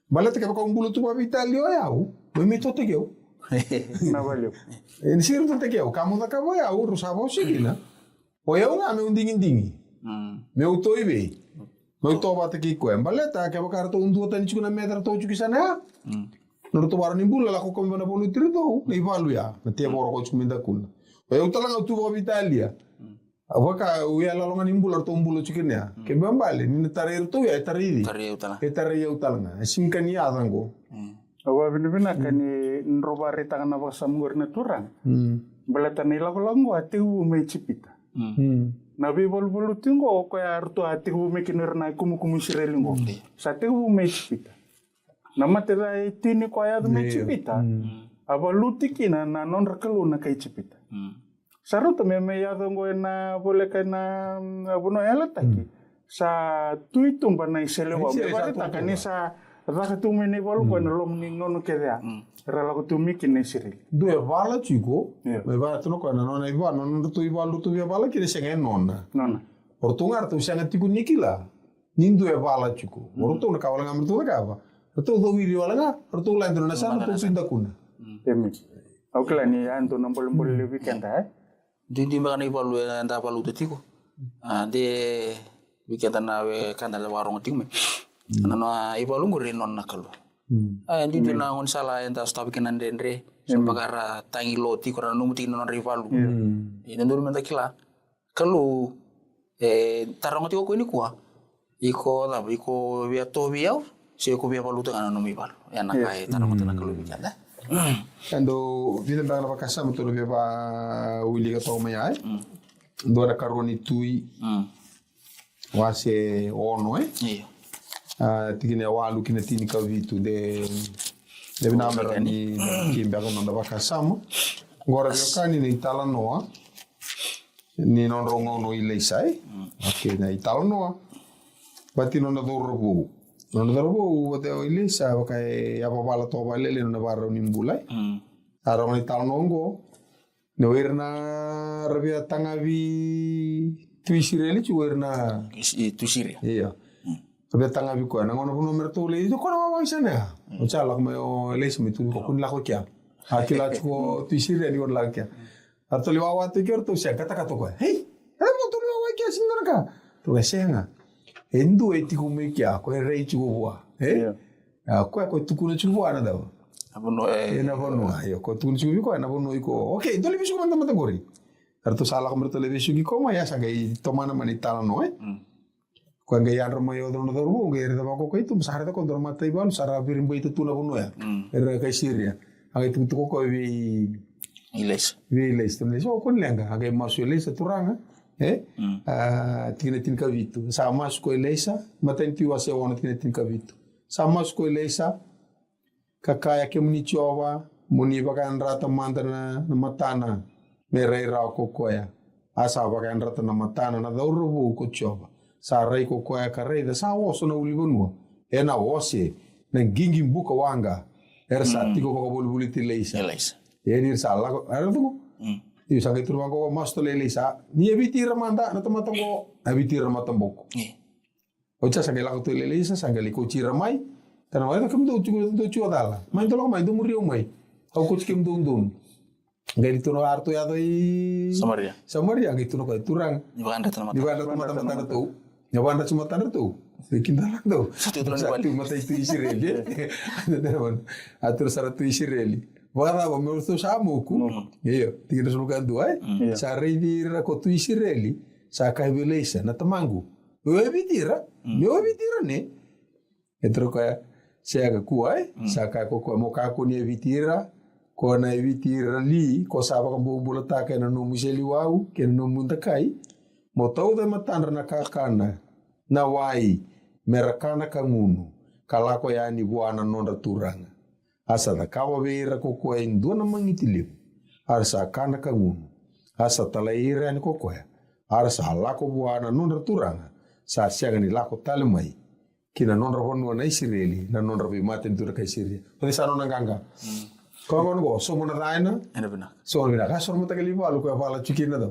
balate ka ko umbulu tu babitalio yau me tote keu Na valeu. Ini sih itu tak kau, kamu tak kau ya, urus apa sih kina? Oh ya, nggak mau dingin, mau toy be, mau toy apa tak kau? Embalik tak kau kartu untuk tadi cuma meter atau cuma sana. Menurut orang ini bulan aku kau mana boleh terus nih valu ya, nanti orang kau cuma minta kun. Oh ya, udah lah tu bawa Italia. Apa kau ya lalongan ini bulan atau bulan cuma ya? Kau balik, ini tarik itu ya tarik ini. Tarik utang, simkan ya tanggo. Awa bina kani nroba reta kana ba samgur na turang. Balata nila ko lang ati u may chipita. Na bi bol tingo ko ya arto ati u may kinir na kumu sirelingo. Sa ati u may chipita. Na matera itini ko ya may chipita. Aba lutikina na non rakalu na kay chipita. Saruto me yado ngo na bole kana abuno yala taki. Sa tuitung ba na iselewa. Balata kani sa Raka tu mene balu ko na lom ni nono kedea. Rala ko tu mikin na siril. Due bala chico, me va tu no ko na nona iba nono tu iba lu tu via bala kire sengen nona. Nona. Portungar tu sengen tiku nikila. Nin due bala chico. Portu na kawala ngamr tu ka ba. Tu do wiri wala nga, portu la ndona sa tu pinda kuna. Emi. Aukla ni anto na bol le weekend ha. Dindi ba kana iba lu anda balu tiko. De weekend na we kana la warong tingme. Nana iba lu nguri non nakalu. Di na ngon sala enta stop kinan dendre sebagara tangi loti korana numuti non rivalu. Ina ndur menta kila. Kalu tarong ti ko ini kuah. Iko via to biau se ko via balu tengana no mibal. Ya nakai tarong tengana kalu bicara. Ando vida bangla bakasa mutolo via ba wili ka to maya. Ndo na karoni tui. Wase ono Iya. Tigine walu kina tini ka vitu de binamera ni kimbe ko nanda bakasamo ngora biokani ni itala noa ni non rongo no ilesai okay na itala noa bati non dorbo bate ilesa bakai apa bala to balele no baro ni mbulai aro ni itala nongo no irna rabia tangavi tuisireli chuerna tuisire iya Tapi tanga biko na ngono kuno merto le itu kono wa isana. Ocha la mo le simi tu ko kun la ko kya. Akila ko tisire ni la kya. Arto le wa te kerto sia kata kata ko. Hey, mo tu le wa kya sindana ka. To senga. Endu eti ko me kya ko rei chu wa. He? Ko tu kuno chu wa na da. Abono na bono ayo ko tu chu ko na bono iko. Okay, dole bisu manda mata gori. Arto sala ko merto le bisu ki ko ma ya sagai tomana manitala no Kuanga yan rama yo dono dormo ngere da bako kai tu sahara da kondor mata ibal sara birim bai tu tuna bono ya era kai siria aga tu ko vi iles tu ne so kon lenga aga masu iles turanga tina tin ka vitu sa mas ko ilesa mata inti wase wona tina tin ka vitu sa mas ko ilesa kakaya ke muni chowa muni bakan rata mandana na matana me rei ra ko koya asa bakan rata na matana na dorbu ko chowa sa rei ko koya ka rei da sa woso na ulibonua na wose na gingi buka wanga sa tiko ko bol buliti leisa dir sa la ara tu Iyo sanga itu ruang ko mas to lele sa. Ni ebitira manda na tomatong ko ebitira matambok. Ocha sanga la ko lele sa sanga li ko chira mai. Kana wala kam do chu dala. Mai to lo mai do murio mai. Au ko chikem dum. Ngai itu no arto ya doi Samaria gitu no ko turang. Di banda mata tu. Ya banda cuma tanda tu. Bikin dalang tu. Satu mata itu Israel. Atur saratu Israel. Wala ba mo to sa mo ku. Iyo, tingin sa lugar doa. Sa revira ko tu Israel. Sa kaibelesa na tamangu. Yo evitira ne. Etro ko sa ka ku ai. Sa ka ko mo ka ko ni evitira. Ko na evitira li ko sa ba ko bulata ka na no museli wau, ke no munda kai. Mo tau da matandra na kakana. Na wai merakana kangunu. Kala ko ya ni buana nonda turanga. Asa da kawa veira kokoa indua na mangitilip. Arsa kana kangunu. Asa talaira ni kokoa. Arsa lako buana nonda turanga. Sa siaga ni lako talemai. Kina nonda honua na Israeli. Na nonda bimaten tura ka Syria. Pati sa nonda ganga. Kau go so mona raina. Ena benak. So benak. Kasor mo tagali balu ko pala chikina daw.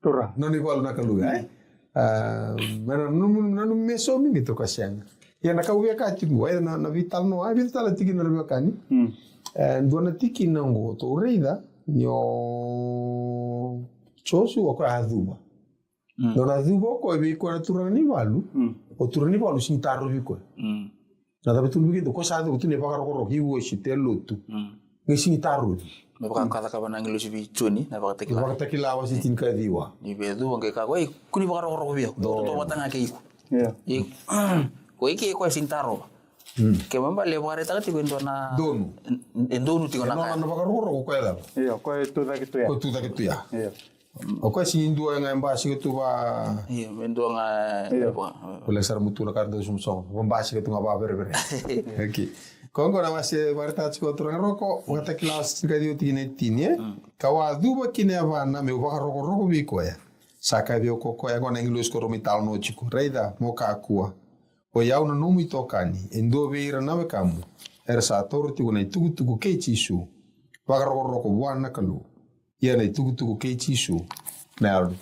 Tura. Noni balu na kalu ai. Nanu meso mingi to kasyanga. Ya na kawia ka tingo ay na vital no ay vital tiki na rebe kani. Ndona tiki nango to reida yo chosu ko azuba. Dona azuba ko be ko na turani balu. O turani balu sin tarro bi ko. Na da betul bi ko sa do tu ne pa ko ro hiwo shitelo tu. Ngi sin tarro. Me baka kata ka banang lu sibi chuni na baka tekila. Baka tekila wa sitin ka diwa. Ni bedu ngai ka ko kuni baka ro bio. To batanga ke iku. Ya. Ko iki ko sintaro. Ke mamba le bare ta ti kwendo na donu. Endonu ti kona ka. Na baka ro ko ela. Iya, ko tu da gitu ya. Ko tu da gitu ya. Iya. O ko si indua nga embasi ke tu ba. Iya, mendo nga Boleh sar mutu na kardo sumsong. Embasi ke tu nga ba bere. Oke. Kongo na masi barta chiko turang roko wata kilas ka dio tine tine. Kawa duba kine avana me baka roko bi ko ya. Saka dio ko ya gona inglês ko romital no chiko. Reida mo ka akua. O yau na nomi tokani, endo veira nawe kamu. Era sa toro tigo na tugu kei chisu. Baka roko buana kalu. Ia na tugu kei chisu. Na aru.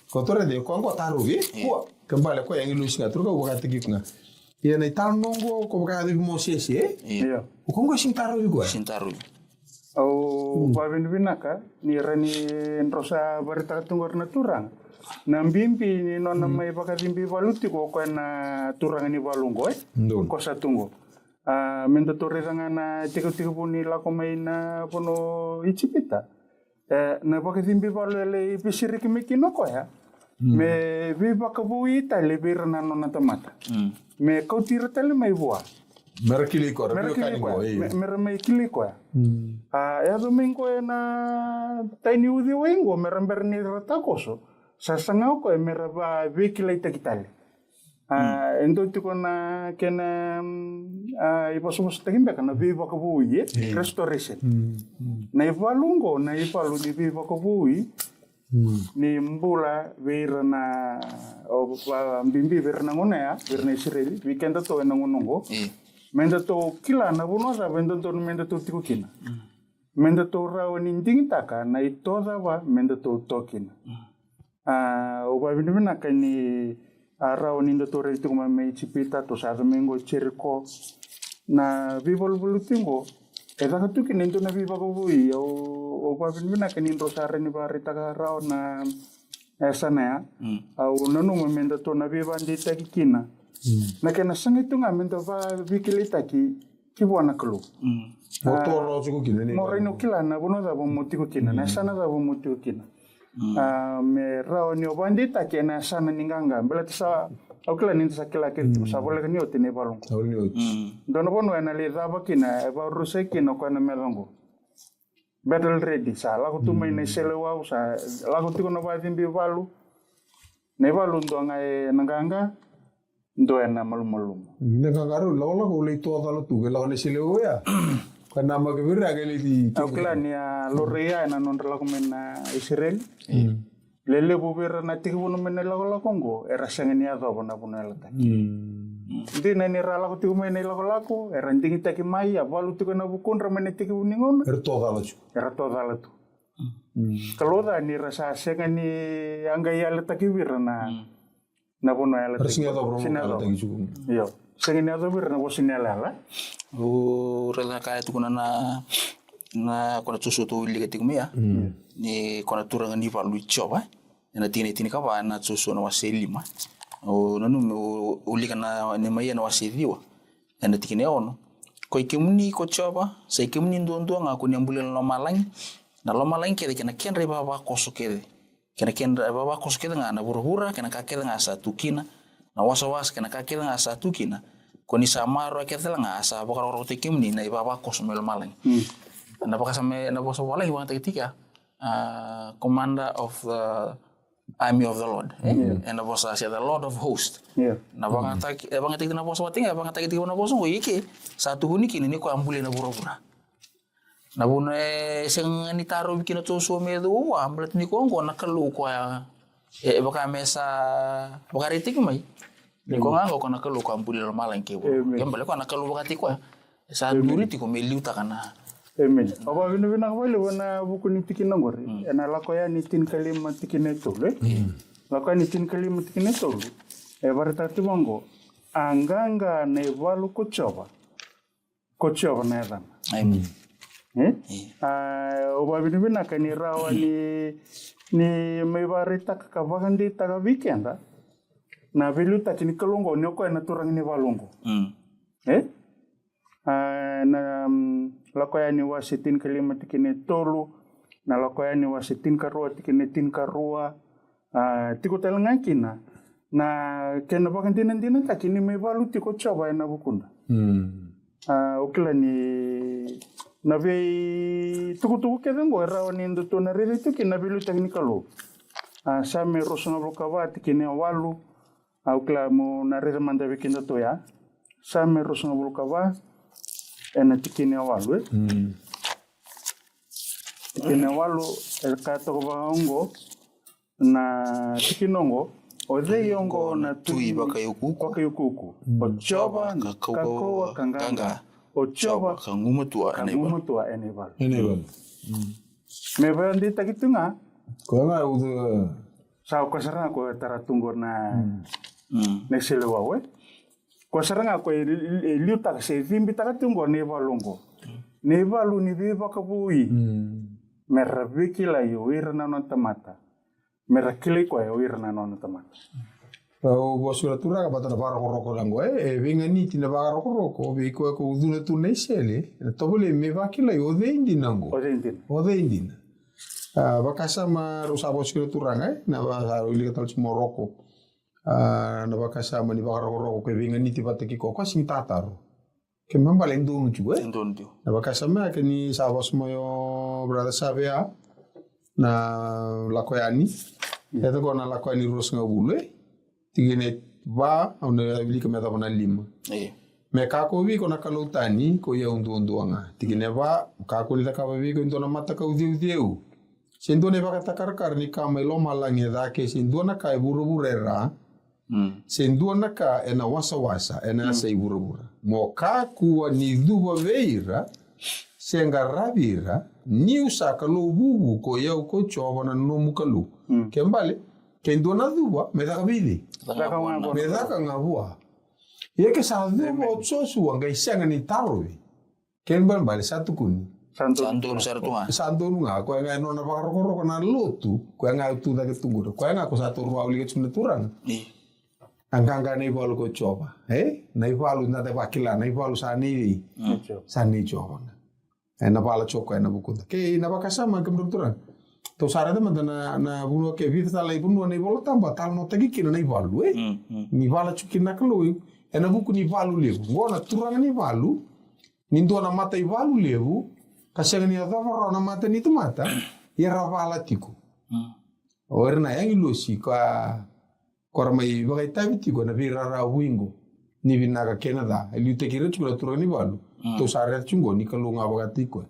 Kotore de kongo taru vi. Kua. Kembali ko yang inglês nga truka waka tikik na. Ia na tal nongo ko baka de mo sese. Iya. O kongo sing taru vi ko. Sing taru. Au babin binaka ni rani rosa barita tungor na turang. Na mbimpi ni nona mai baka bimpi valuti ko na turang ni valungo ko sa tungo. Mendo torre na tiku puni la ko mai na pono ichipita. Na baka bimpi valu le pisiri kimikino ko ya. Me vi baka bui ta le birna nona tamata. Me kau tira tele mai bua. Merakili ko, mera mai kili ko. Ya domingo na taini udi wengo meramber ni ratakoso. Sa sangau ko mera ba vikila itakitale. Endo tiko na kena ipasumos takimbe kana viva ko bui restoration. Na ivalungo na ivalu ni viva ko bui. Ni mbula vera na mbimbi vera na ngone ya vera na Israeli weekend to na ngonongo. Menda to kila na buno sa menda to tiko kina. Menda to rawo ni ndingitaka na itoza wa menda to tokina. O ba binimina kani rawo ni ndo to re tiko me chipita to sa domingo cheriko na vivol bulutingo eda ka tuki nendo na viva ko bui o ba binimina kani ndo sa re ni ba rita ka rawo na sana ya au nanu menda to na viva ndita kina. Na kena sanga itu mendo ba vikilita ki buana kelu. Motor chiko kina ni. Moreno kila na bono da bomoti ko kina na sana da bomoti ko kina. Me rao ni obandita kena sana ninganga bela tsa au kila ni tsa kila ke sa bola ni otene balong. Sauli ni ot. Dono bono na le daba kina ba ruse kina ko na melongo. Battle ready sa la ko tumai na selewa sa la ko tiko na ba timbi balu. Ne balu ndo ngai nanganga. Doena malum. Nega garu lawa ko le to dalo tu gela ne sile o ya. Kana ma ke vira gele di. Akla ni a lorea na non la ko mena Israel. Lele bo vera na tiki bono mena la Kongo era sanga ni ado bona la ta. Ndi na ni ra la ko tiki mena la ko era ndingi ta ki mai a balu tiki na bu kon ra mena tiki uningon. Er to dalo chu. Era to dalo tu. Kalau ni rasa senga ni angga ya letakiwir na bono ya Resnya to bro kala tagi cukup. Yo, senga ni ato wir na bosinela. Rela kaya tu kuna na kuna susu tu ili ketik ya. Ni kuna turang ni palu coba. Na tini ka ba na susu na waseli ma. O nanu uli kana ni mai na waseli wa. Na tikine ono. Ko ikimuni ko coba, sa ikimuni ndo ngaku ni ambule no malang. Na lo malang kede kena kenre baba koso kede. Kena kenre baba koso kede nga na burhura kena kakede nga sa tukina. Na was kena kakede nga sa tukina. Ko ni samaro kede nga sa bokar ro tikimuni na baba koso mel malang. Na baka same na boso wala hiwang ketika commander of the army of the Lord. And na boso siya the Lord of host. Na baka tak na boso watinga baka tak na boso ko iki satu huni kini ni ko ambule na burhura. Na buno sing ni taro bikin to so medo amblet ni ko nakalu ko baka mesa baka ritik mai ni ko nga ko nakalu ko ambuli lo malang ke bo kembale ko nakalu baka ti ko sa duri ti ko meliu takana Amen. Aba bina wale wana buku ni tikin nangor ena lakoya ni tin kalima tikin etole lakoya ni tin kalima tikin etole barata ti wango anganga ne walu ko choba na dan amen. Oba bina kani rawa ni mebarita kakavagandi taga weekenda na velu takini kalongo ni ko na turang ni walongo na lakoya ni wasitin kalima tikine tolu na lakoya ni wasitin karua tikine tin karua tiko talangakina na kena bagantinan takini mebalu tiko coba na bukunda okila ni na vei tuku kedengo rawa ni ndo to na rere tu kina bilu teknikalo sa me rosona blokava tikine walu okila mo na rere manda weekend to ya sa me rosona blokava ena tikine walu tikine walu el kato baongo na tikinongo ode yongo na Tui bakayukuku. Ochoba kakoa kanganga. Ochoba kangumatua enebal. Me bandi takitunga. Ko nga udu Sa ko saranga ko taratunggo na neselewa we. Ko saranga ko liuta se vimbi takatungo ne balongo. Ne balu ni be bakabui. Merabiki la yo irna non tamata. Merakili ko yo irna non tamata. o bosura tura ka batara bara koroko lango venga ni tina bara koroko ve ko uduna tu nei sele tobole me vakila yo de indinango o de indina bakasa ma rusa bosura tura ngai na ba uli ka tal moroko na bakasa ma ni bara koroko ke venga ni tibate ki ko sing tataro ke mamba lendo nuju na bakasa ma ke ni sabos moyo brother savea na lakoyani eta ko na lakoyani ros ngabule tigene ba ona vili ka meta bona lima me ka ko vi ko na kalotani ko ye undu anga tigene ba ka ko lita ka vi ko ndona mata ka udiu sendo ne ba ka takar ni ka me lo malangi da ke sendo na ka buru burera sendo na ka ena wasa ena sei buru mo ka ku ni duba veira senga rabira ni usa ka lo bubu ko ye ko choba na no mukalu kembale kendo na duba me da vidi me da ka ngabua ye ke sa duba otsosu anga isenga ni tarovi kemban bale satu kuni santur sertua santur nga ko nga no na bakoro ko na lotu ko nga tu da ke tunguro ko nga ko satu ruwa uli ke tuna turang anganga nei balu ko choba nei balu na de bakila nei balu sani choba na bala choko na bukunda ke na bakasama ke turang to sarada mandana na buno ke vita tala ibuno nei bola tamba tal no tagi kina nei balu ni bala chukina kalo na buku ni balu levu ngona turanga ni balu ni ndo na mata i balu levu kasanga ni adava na mata ni tomata ia bala tiku orna yang ilosi ka kormai bagai tabi tiku na vira ra wingo ni vinaga Canada elute kire chula turanga ni balu to sarada chungo ni kalunga bagati ko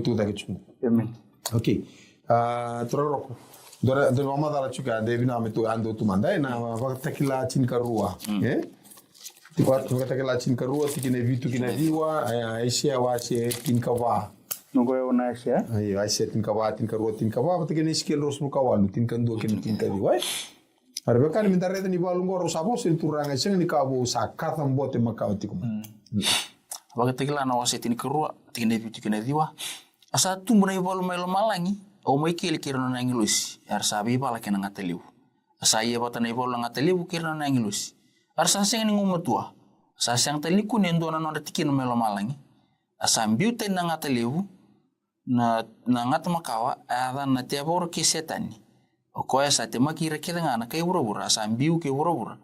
tu da ke chungo okay Toroko. Dora mama dala chuka devi na metu ando tu mandai na takila chin karua. Tipo takila chin karua tikine vitu kina viwa aisia wase kin kawa. Nunggu ya una Asia. Ayo Asia tin kawa pati kene skill ros mu kawalu tin kan do kene tin kadi wai. Arbe kan minta reta ni balu ngoro sabo sin turanga sing ni kabo sakata mbote makawti kuma. Baga tegila na wase tin kerua tin depi tin diwa. Asa tumbu na balu melo malangi o mai kile kirno na ngilusi. Ar sabi bala kena ngateliu. Asa iya bata na balu ngateliu kirno na ngilusi. Ar sa sing ni ngumatua. Sa sang taliku ni ndo na no tikin melo malangi. Asa mbiu ten na ngateliu. Na ngata makawa ada na tia bor ki setani o ko esa te makira kira ngana kai bura sambiu ke bura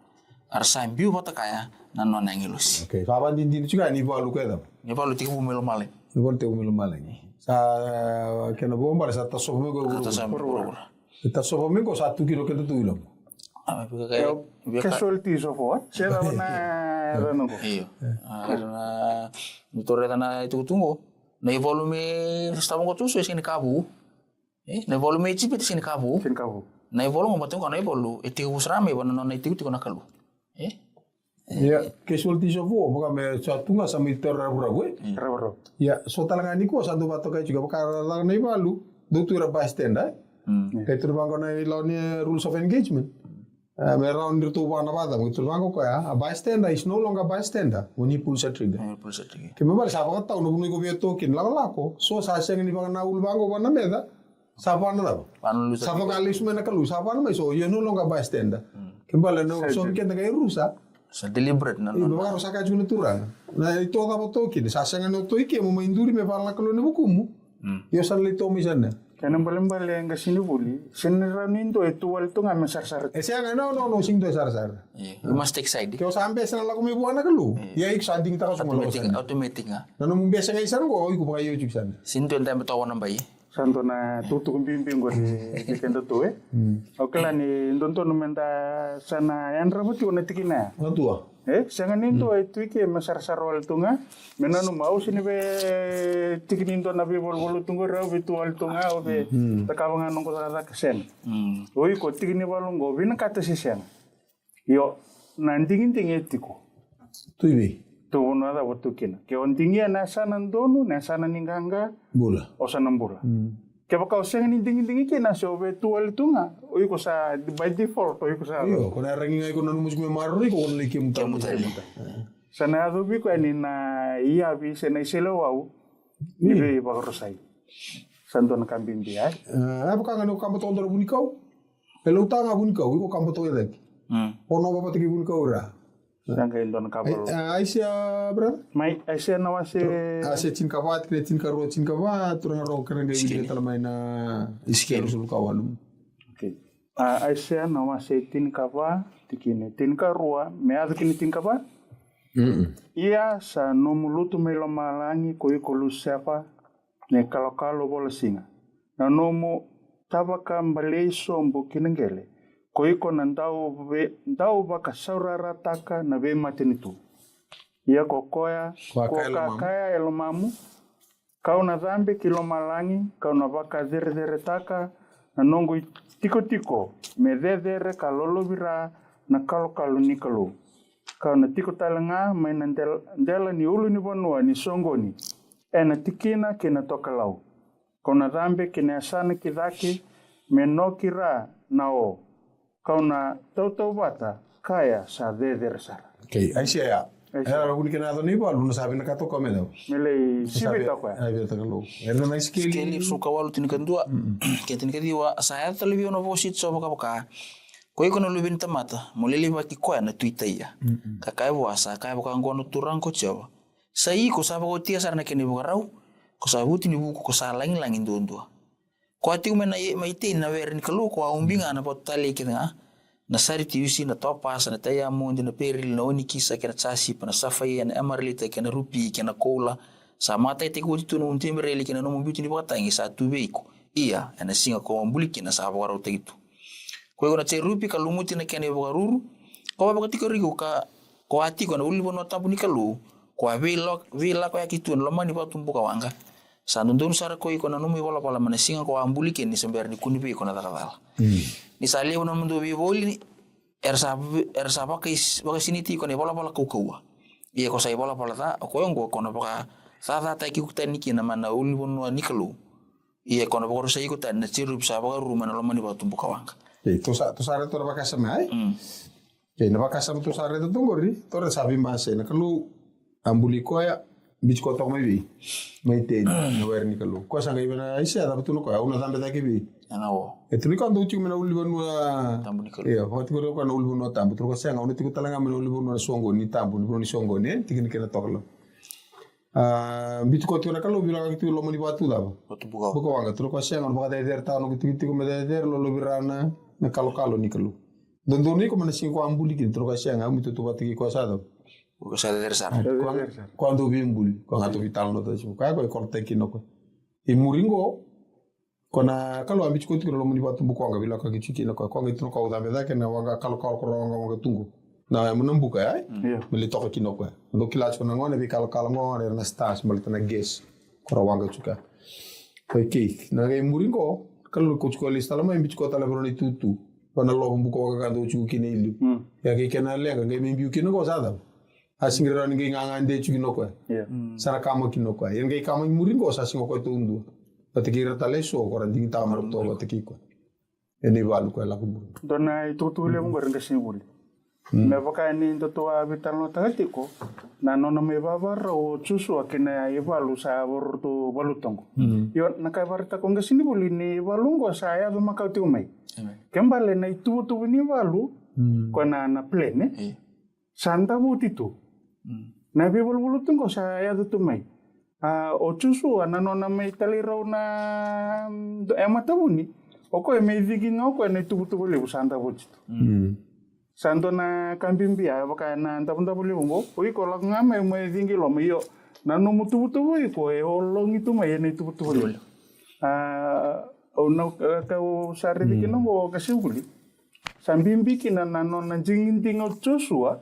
ar sambiu bota kaya na no nangilus okay kawan din juga ni balu ke da ni balu tiku melo male ni balu tiku melo male sa kena bomba sa taso mo go bura taso mo go 1 kilo ke tu ilo casualty so far saya na rano ko iyo na mutore na itu tunggu na volume estava com tudo isso em cabo na volume tipo isso em cabo na volume mas tem que na volume itu usrame bana na itu na kalu ya casualty so far bukan me tunga sa mitor rabu ya so talangani ko sa do bato kai juga bakal lang na ibalu doutora bystander kai terbang na ilaw rules of engagement around itu wana bada begitu bangko kaya a bystander is no longer bystander when you pull the trigger. Kemana siapa kata udah punya kopi token lako so saya yang ini bang naul bangko mana beda siapa anda siapa kali semua nak lu siapa anda so you no longer bystander. Kembali no so kita kayak rusak. Deliberate na. Ibu kan rusak aja turang. Nah itu apa token saya yang itu iki mau main duri me parla kalau ne bukumu. Yo sali to misalnya. Kanang balembale ang gasini buli, siniranindo itual to nga masar-sar. Siya nga no sing to sar-sar. You must take side. Kaya sampai sana laku may buwan na kalu. Ya ik sanding ta ka sumo automatic nga. Nanu mong biasa nga isan ko ko pa YouTube sana. Sinto yung tayo tawa ng bayi. Santo na tutuk bimbing ko di kendo to Okay la ni ndonto numenta sana yan rabuti ko natikina. Ano to? Sangan nindo ay tuike masar-sar wal tunga. Menanu mau sini be tikinindo na be bol tungo raw virtual tunga o be takawangan ng ko sa kesen. Oi ko tikini walong go bin kata sisen. Yo nandingin etiko. Tuibe. To no ada botukina. Ke ondingia na sana ndonu na sana ninganga bola. O sana bola. Ke baka usang nindingi ke na so virtual tunga. Oi ko sa by default oi ko sa. Yo ko na rangi ko nanu musme marri ko on liki muta. Sana ado bi ko ani na iya bi sena iselo wau. Ibe bagrosai. Santo na kambing dia. Apa ka ngano kampo tondor bunikau? Pelo tanga bunikau ko kampo to yelek. Ono baba tigi bunikau ra. Sangka indon kabel. Aisyah berapa? Mai Aisyah nawase. Aisyah cin kabat, kena cin karo cin kabat, turun karo keren gaya video telah main iskil sul kawan. Okay. Aisyah nawase tin kaba, tikine tin karua, meado kini tin kaba. Ia sa nomulutu melo malangi koi kolus siapa ne kalau bola singa. Na nomo tabaka mbalei sombo kinengele. Koiko na ndau baka saurara taka na be matinitu. Ia kokoya, kaya elomamu, kau na dhambi kilomalangi, kau na baka dere taka, na nongo tiko, me dere kalolo bira, na kalo nikalo. Kau na tiko talanga, may nandela ni ulu ni bonua ni songoni, na tikina kina toka lau. Kau na dhambi kina asana kidaki, me no kira na o. Kau na tau bata kaya sa sar. Okay, Aisyah ya. Era unik na to ni ba lu sabi na kato kame daw. Mele sibita kwa. Ay beta kalo. Era na skill. Skill su kawalu tin kan dua. Ketin kadiwa saya televi ono vosit so baka. Koi kono lubin tamata, moleli ba ki kwa na Twitter ya. Kakai wasa, kai baka ngono turang ko jawa. Sai ko saba ko tia sarna kene bukarau. Ko sabuti ni buku ko salang langin dua. Ko ati umena maitin na verin kalu ko umbinga na potali kita na sari tiusi na topas na taya mo na peril na oni kisa kena tsasi pa na safai na amarlita kena rupi kena kola sa mata ite ko dito no timbreli kena no mbuti ni bata ngi sa tubeiko iya na singa ko ambuliki na sa bawaro taitu ko na tse rupi kalumuti na kena bagaruru ko ba ko rigo ka ko ati ko na uli bono tapu ni kalu ko vila ko yakitu no mani pa tumbuka wanga sa nundun sara ko iko na numi wala pala manasinga ko ambuliki ni sember ni kuni pe ko na takadala ni sali una mundu bi boli ersa baka siniti ko ne bola ko iya ko sai bola ta ko ngo ko na baka Sa ta ki kuta ni kina mana uli bonwa ni kalu. Iya kono pokoro sa ikuta na ciru sa baka rumah na lomani ba tumbuka wangka. Tu sare tu apa kasam ai? Na bakasam tu sare tu tunggori. Tu sabi masa na kalu ambuli ko ya bich ko tok mai te na wer ni kalu. Ko sa ngai bana isa ta tu no ko una tambe ta ki bi. Yangawo. Tu ni kan tu cik mena uli bonwa. Tambu ni kalu. Iya, hoti ko kan uli bonwa tambu. Tu ko sa ngau ni tu talanga mena uli bonwa songo ni tambu ni songo ni tikin kena toklo. Bitu ko tuna kalau bilang itu lo mani batu dah. Batu buka. Buka wanga tu ko siang on baka der tano gitu ko der lo birana na kalau ni kalu. Don ni ko mana sing ko ambuli kin tu ko siang am itu tu bati ko sa do. Buka sa der sana. Quando bimbuli ko ngato vital no ta ko ko kin ko. I muringo kona kalau ambil ko lo mani batu buka wanga bilang ka gichi ko itu ko da beda ken wanga kalau ko wanga tunggu. Na menembuk ya, beli toko kinoko. Untuk kilas penangone bi kalau ngone na stas beli tena gas korawanga juga. Oke, na ga muringo kalau ko ko lista lama imbi ko tala beroni tutu. Pana lo buko ka do chu kinili. Ya ke kana le ga mi bi kinoko sada. Asingira ni ga ngande chu kinoko. Sara kama kinoko. Yen ga kama muringo sa singo ko tundu. Patikira tale so ko randing ta mar to patikiko. Eni balu ko la ko. Dona itu tu le mo ga sibuli. Me baka ni to habitar no tagatiko na no me baba ro chusu akina evalu sa borto balutongo yo nakabarta ko ngasini buli ni balungo saya do makauti umai kembale na itu tu ni balu ko na plene santa butitu na be balutongo saya do tumai o chusu ana no na me taliro na emata buni o ko me diginga ko na itu tu buli santa butitu santo na kambimbi ya baka na ntapunda buli bongo oi ko lang ngame mo dingi lo yo na no mutu oi ko e olong itu mai na itu buli o no ka o sare dikino mo kasi buli sambimbi kina na no na jingin tingo Joshua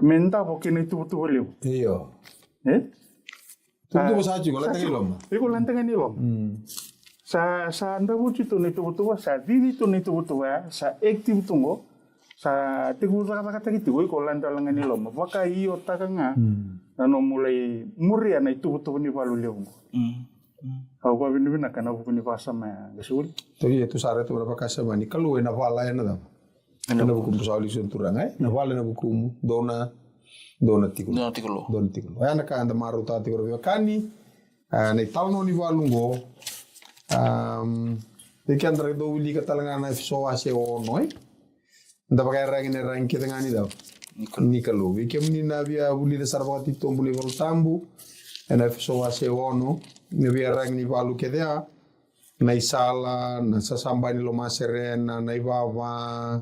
menta bo kina itu buli iyo tutu sa chigo la tengilom iko lan tengilom sa anda buci tu ni tu sa didi tu ni tu sa aktif tungo sa tigu kata gitu ko lan talangan ni lom baka iyo takanga nano mulai muria na itu ni balu leung kau ko bini kana bu ni pasa ma gesul to itu sare tu berapa kasama ni kalau na wala na da na bu kum sauli senturang na wala na bu kum dona tikulo ana ka anda maru ta tikulo kani na italno ni walungo de andare do uli katalangan na so ase o noi nda pakai rang kita ngani daw ni kalu ikem ni na bia uli de sarvati tombuli voltambu ena so ase ono ni bia rang ni valu kedea na isala na sasamba ni lo maserena na ibava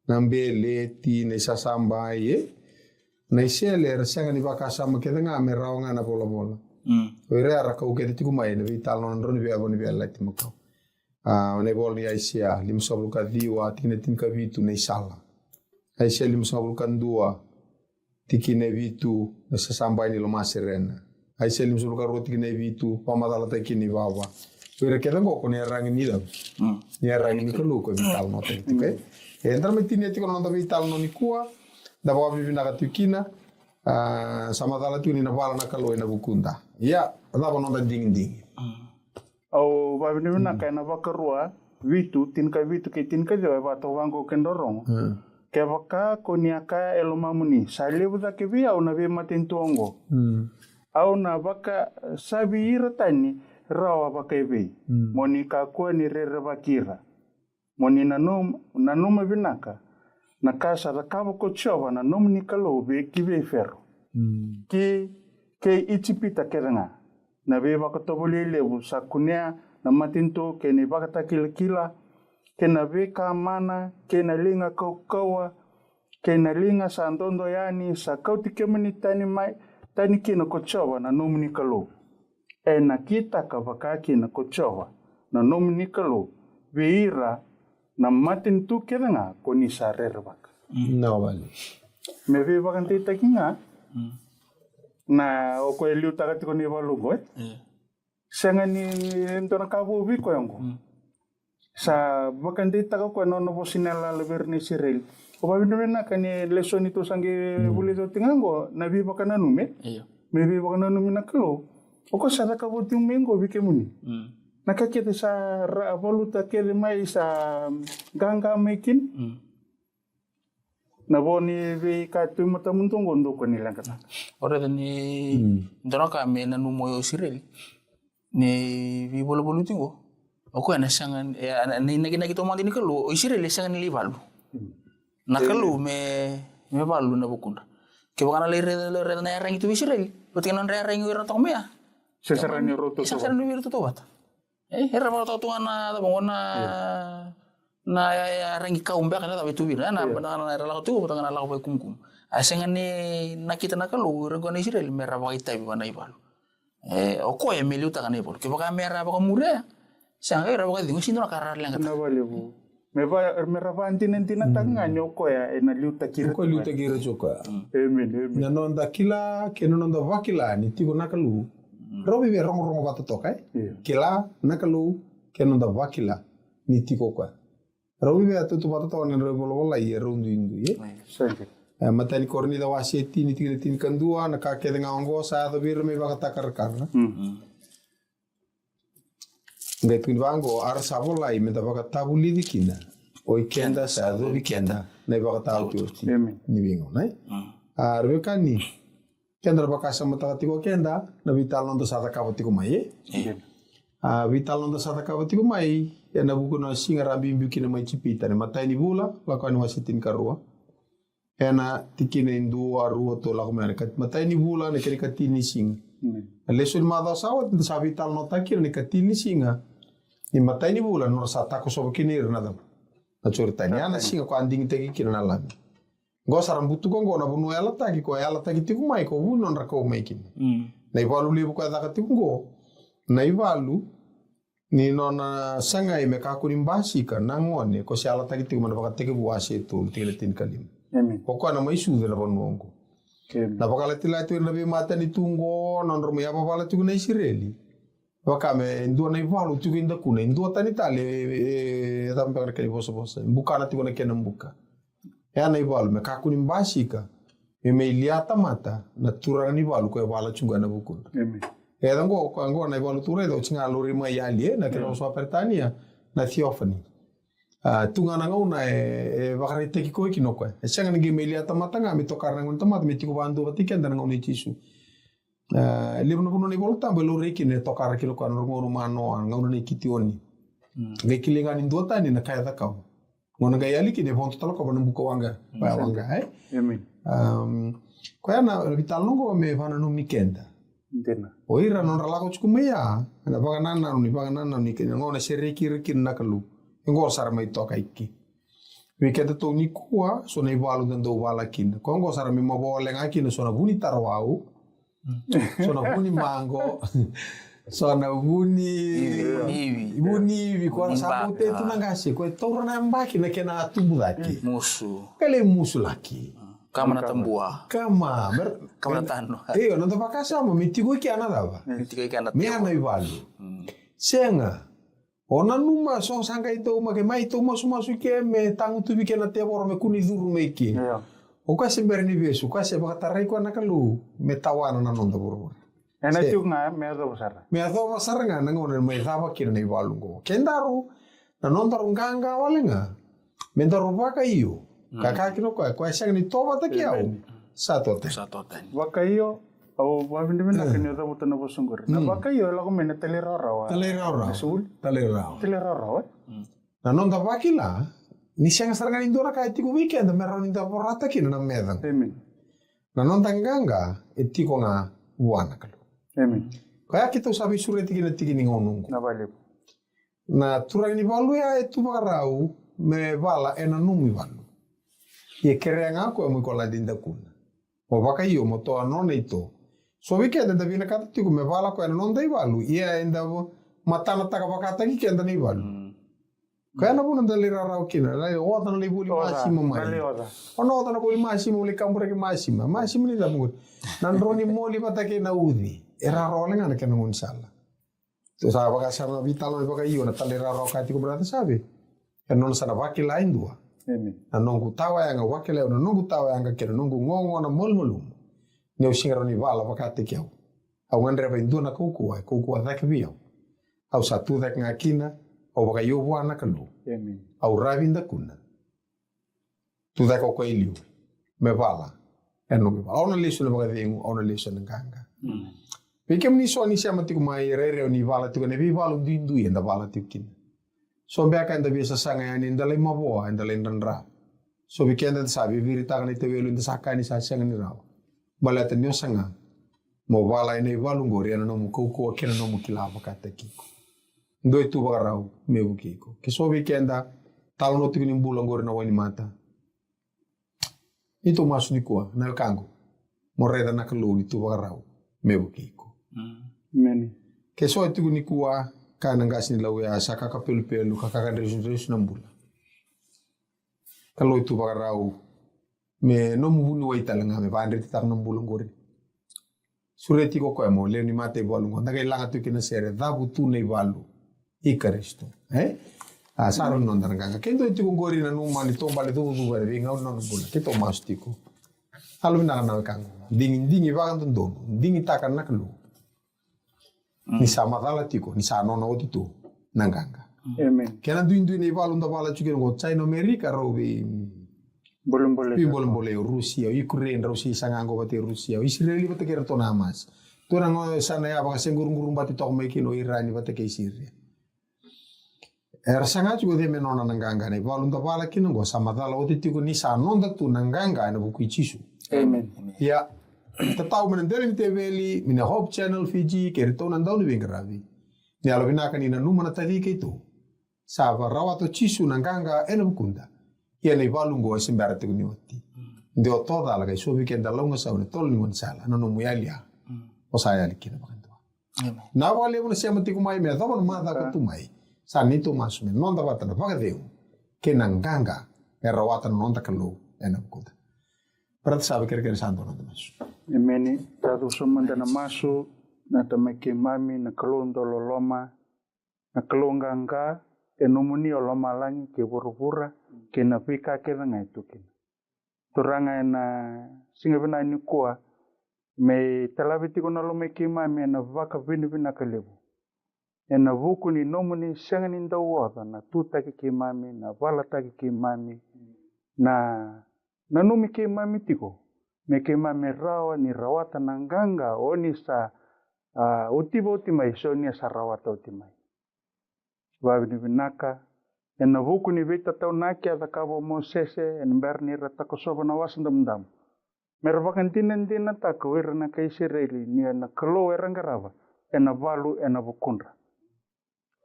na mbeleti na sasamba ye na isele resanga ni bakasama kedanga merawnga na bola ore ara ka ukete tikumai na vital non ron bia boni bia lati makau ne bol ni Aisyah 52 tinetin ka vitu na isala Aisyah 52 tikine vitu na sasamba ni lo maserena Aisyah 52 tikine vitu pamadala tikini baba ore keda go ko ne rang ni da ni rang ni ko ko vital no te okay entra metini ti ko non da vital no ni kuwa da baba bibina ka tikina sama tala tu ni na bala na kalo na bukunda ya da bono da ding au ba bini na kana bakarua vitu tin ka jawa ba to wango kendorong ke baka koniaka elomamuni salebu da ke via una be matin tongo au na baka sabi iratani rawa baka be monika ko ni rere bakira moni nanum binaka na kasa da kabo ko chova na nom ni kalo be kibe ferro ke itipita keranga na be baka tobole lebu sakunia na matinto ke ni baka takila ke na be kamana ke na linga kaukawa ke na linga sandondo yani sa kauti ke tani mai tani ke na kochowa na nomni kalo e na kita ka baka ke na kochowa na nomni kalo beira na matinto ke nga ko ni sarer baka no vale me be baka takinga na o ko eliu takati ko ni balugo sanga ni ndona kabo bi ko yango sa bakande taka ko no bosinala leberni sirel o ba bino na kani lesson ito sangi buli do tingango na bi bakana nume maybe wakana numina kalo oko sada ka voting mengo bike muni nakakete sa valuta kele mai sa ganga mekin na boni be ka tu mata muntung gondo ko nilang kata ora ni ndona ka me na numo yo Israel ni vi bolo tingo oko ana sangan ni nagi to mandi ni kalo Israel sangan ni balu na kalo me balu na bukunda ke wakana le na rang itu Israel berarti kan rang ira to mea sesarani roto sesarani ira to bata era ba to ana bangona na rangi kaum ba kana tabe tubir na era la tu tanga la ko kumkum asenga ni nakita nakalu rego ni Israel mera ba ita bi bana ibalu o ko e meliu ta kana ibol ke ba mera ba ko mure sanga era ba dingo sino karar lang na valebu mera ba antinentina tanga nyoko ya ena liuta kira ko liuta kira choka amen na nonda kila ke nonda vakila ni tigo nakalu robi be rongo bata tokai kila nakalu ke nonda vakila ni tigo kwa robi be atu bata to na robi bola ye rundu indu ye matani korni da waseti ni tiga tin kandua na ka ke nga ongo sa do bir me baka takar karna ngai tin vango ar sabola i me da baka tabuli dikina oikenda sa do weekenda na baka tabu ti ni bingo nai arbe kani kendra baka sa mata tiko kenda na vital non do sa ka tiko mai vital non do sa ka tiko mai ya na buku na singa rabi mbukina mai cipita ne matai ni bula la ka ni wasitin karua ena tikina indua rua to la komera kat matai ni bula ne keri katini singa lesul ma da sawat sa vital no takir ne katini singa ni matai ni bula no sa ta ko so kini na da na chortani ana singa ko anding tegi kina na lami go saram butu ko na bunu ela taki ko ela taki tiku mai ko bunu na ko mai kin na ivalu libu ko da tiku go na ivalu ni nona sanga i me ka kurim basika na ngone ko se ala taki tiku mana baka teki buase tu tin kalim ko ko na mai su de na bonongo na baka la tila tu na be mata ni tungo non romo ya bala tu na Israeli baka me ndo na ivalu tu inda kuna ndo tani tale tampe ka ke boso buka na tiku na kenan buka ya na ivalu me ka kurim basika me iliata mata na turani ivalu ko bala chunga na bukun dango ko na ivalu ture do chinga lori mai ali na ke so apertania na theophany tunga na ngona bakari teki ko kinoko e changa ngi iliata mata nga mi tokar ngon tomat mi tiko bandu batika ndana ngoni chisu libno kuno ni volta be lori kine tokar kilo kan ngono mano ngona ni kitioni ngai kilinga ni ndota ni na kaya takau ngona ga yali kine bonto talo ko banu buko wanga ba wanga amen ko yana vital nongo me vana no mikenda ndena oira non ralako chukumeya na baganana ni kene ngona sereki rekin nakalu ngo sar mai toka iki wikete to ni kuwa so na ivalu dando wala kin ko ngo sar mi mo bole ngaki no so na buni tarwau so na buni mango so na buni ko sa pote tu nangasi ko to na mbaki na kena tubu laki musu kale musu laki kama na tambua kama na tano iyo no tabakasa mo mitigo ki ana dava mitigo ki ana me ana ivalu senga ona numa so sanga ito ma ke mai to mo suma su ke me tangu tu bi ke na te bor me kuni duru me ki o ka se berni besu ka se baka tarai ko na kalu me tawana na non da bor ena chunga me ado basara nga na ngone me dava ki na ivalu go kendaru na non daru nganga walenga me daru baka iyo kaka kino ko sanga ni toba ta ki au satote wakaio au wabindi mina kini da butana bosunggur na wakaio la ko mena telerara na non da wakila ni sanga saranga indora ka tiku weekend mero ni da porata kina na medang na non tanganga etiko nga wana kalu kaya kita sabi sureti kina tiki ni ngonung na bale na turang ni balu ya etu bakarau me bala ena numi balu ye kerenga ko mo ko la dinda kuna o wakaio mo to anone ito so weekend da vina kata tiku me bala ko ena non dai balu ia enda matana taka bakata ki kenda ni balu kaya na puna dali rarau kina la o ta le buli masima mai ono ta na buli masima le kambure ki masima ni da mut nan roni moli patake na udi era role ngana kena ngun sala to sa baka sama vital no baka iyo na tali rarau ka tiku berata sabe en non sana wakil lain dua na nongu tawa yang wakil no nongu tawa yang kena nongu ngongo na molmolum Ne usinga ni vala wakati kiau. Au ngandre ba induna kukua thak biau. Au satu thak ngakina au baka yo wana kalu. Amen. Au ravinda kuna. Tu thak ko iliu. Me vala. Eno me vala. Au na lesu na baka vengu, au na lesu na nganga. Pikem ni so ni siya matiku mai rere ni vala tu ne vi vala dindu enda vala tikin. So beka enda biasa sanga yani enda le maboa enda le ndra. So bikenda sabi virita kan ite welu enda saka ni sa sanga ni rawa. Balata nyo sanga. Mo vala ina ivalu ngori ana no muko kena no mukilava kata kiko. Ndo itu bagarau mebu kiko. Kiso bikenda talo no tikuni mbula ngori na wani mata. Itu masu di kuah na kango. Moreda na kalu itu bagarau mebu kiko. Amen. Kiso itu ni kuah kana ngasi ni lawe asa kaka pelu kaka resu na mbula. Kalau itu bagarau me no mubunu wa italanga me bandre titak na mbula ngori. Sureti ko mo le ni mate balu ngonda kay langa tu kina sere dabu tu nei balu ikaristo asaro non daranga kendo itu ngori na numa ni tomba le du bare vinga non bula kito mastiko alu na na kango dingi vagan tondo dingi takan na klu ni sama dala tiko ni sa nono otitu nanganga Amen. kena du nei balu nda bala chukiro go China America robi boleh Rusia, Ukraine, Rusia sangango bati Rusia, Israel bati kira to namas. Tu nango sana ya baka sengurung bati tok mekino Iran bati ke Syria. Sanga juga de menona nanganga ne balun ta bala kino go samadala oti tiku ni sanonda tu nanganga na buku chisu. Amen. Ya tatau menendele ni teveli mina Hope Channel Fiji kerto nandau ni bengaravi. Ni alo binaka ni nanu mana tadi ke itu. Sava rawato chisu nanganga ena bukunda. Ia nei valungo ai sembara te kunioti. Ndio toda la kai sobi ke ndalonga sa une tol ningon sala no muyalia. O sa ya likina bakanto. Na wale una sia mati kumai me da ma da ko tumai. Sa ni to masume non da bata na bagadeu. Ke nanganga era wata non da kalu ena kuda. Para sabe que santo non da masu. Amen. Tatu somanda na masu na tamake mami na kalondo loloma na kalonganga enomuni oloma langi ke burubura ke na pika ke na itu ke turanga na singa bina ni kuah me talabiti ko na lome ke mami na vaka bini bina kalebu ena vuku ni nomuni sanga ni ndawa na tuta ke mami na valata ke mami na numi ke mami tiko me ke mami rawa ni rawata nanganga oni sa utiba utimai so ni sa rawata utimai Wabi ni binaka, ena vuku ni vita tau naki ada kabo Mosese, en berni rata kosoba na wasan dam. Mervakan tina tako ira na kai Israeli ni ena kalo erangarava, ena valu ena vukundra.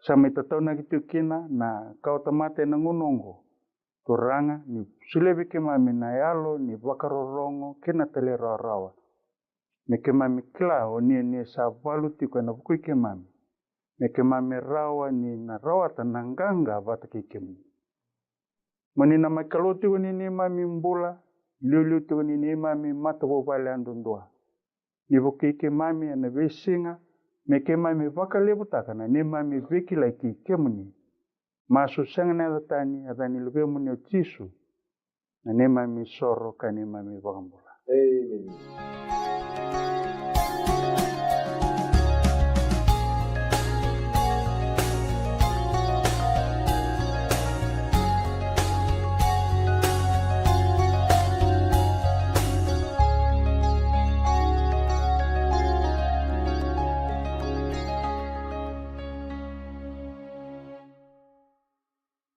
Sama tau na kitu kina na kau tamate na ngunongo. Turanga ni sulebi kemami na yalo ni wakarorongo kina telera rawa. Ni kemami kla o ni sa valu tiko ena vuku kemami. Meke mame rawa ni na rawa tananganga vata kikemu. Mani na makaloti wani ni mami mbula, liu tu wani ni mami mata wale andundua. Ni vokike mami ana vesinga, meke mami vaka lebutaka na ni mami veki la kikemu ni. Masu sanga na datani adani lube muni otisu, na ni mami soro ka ni mami vakambula. Amen.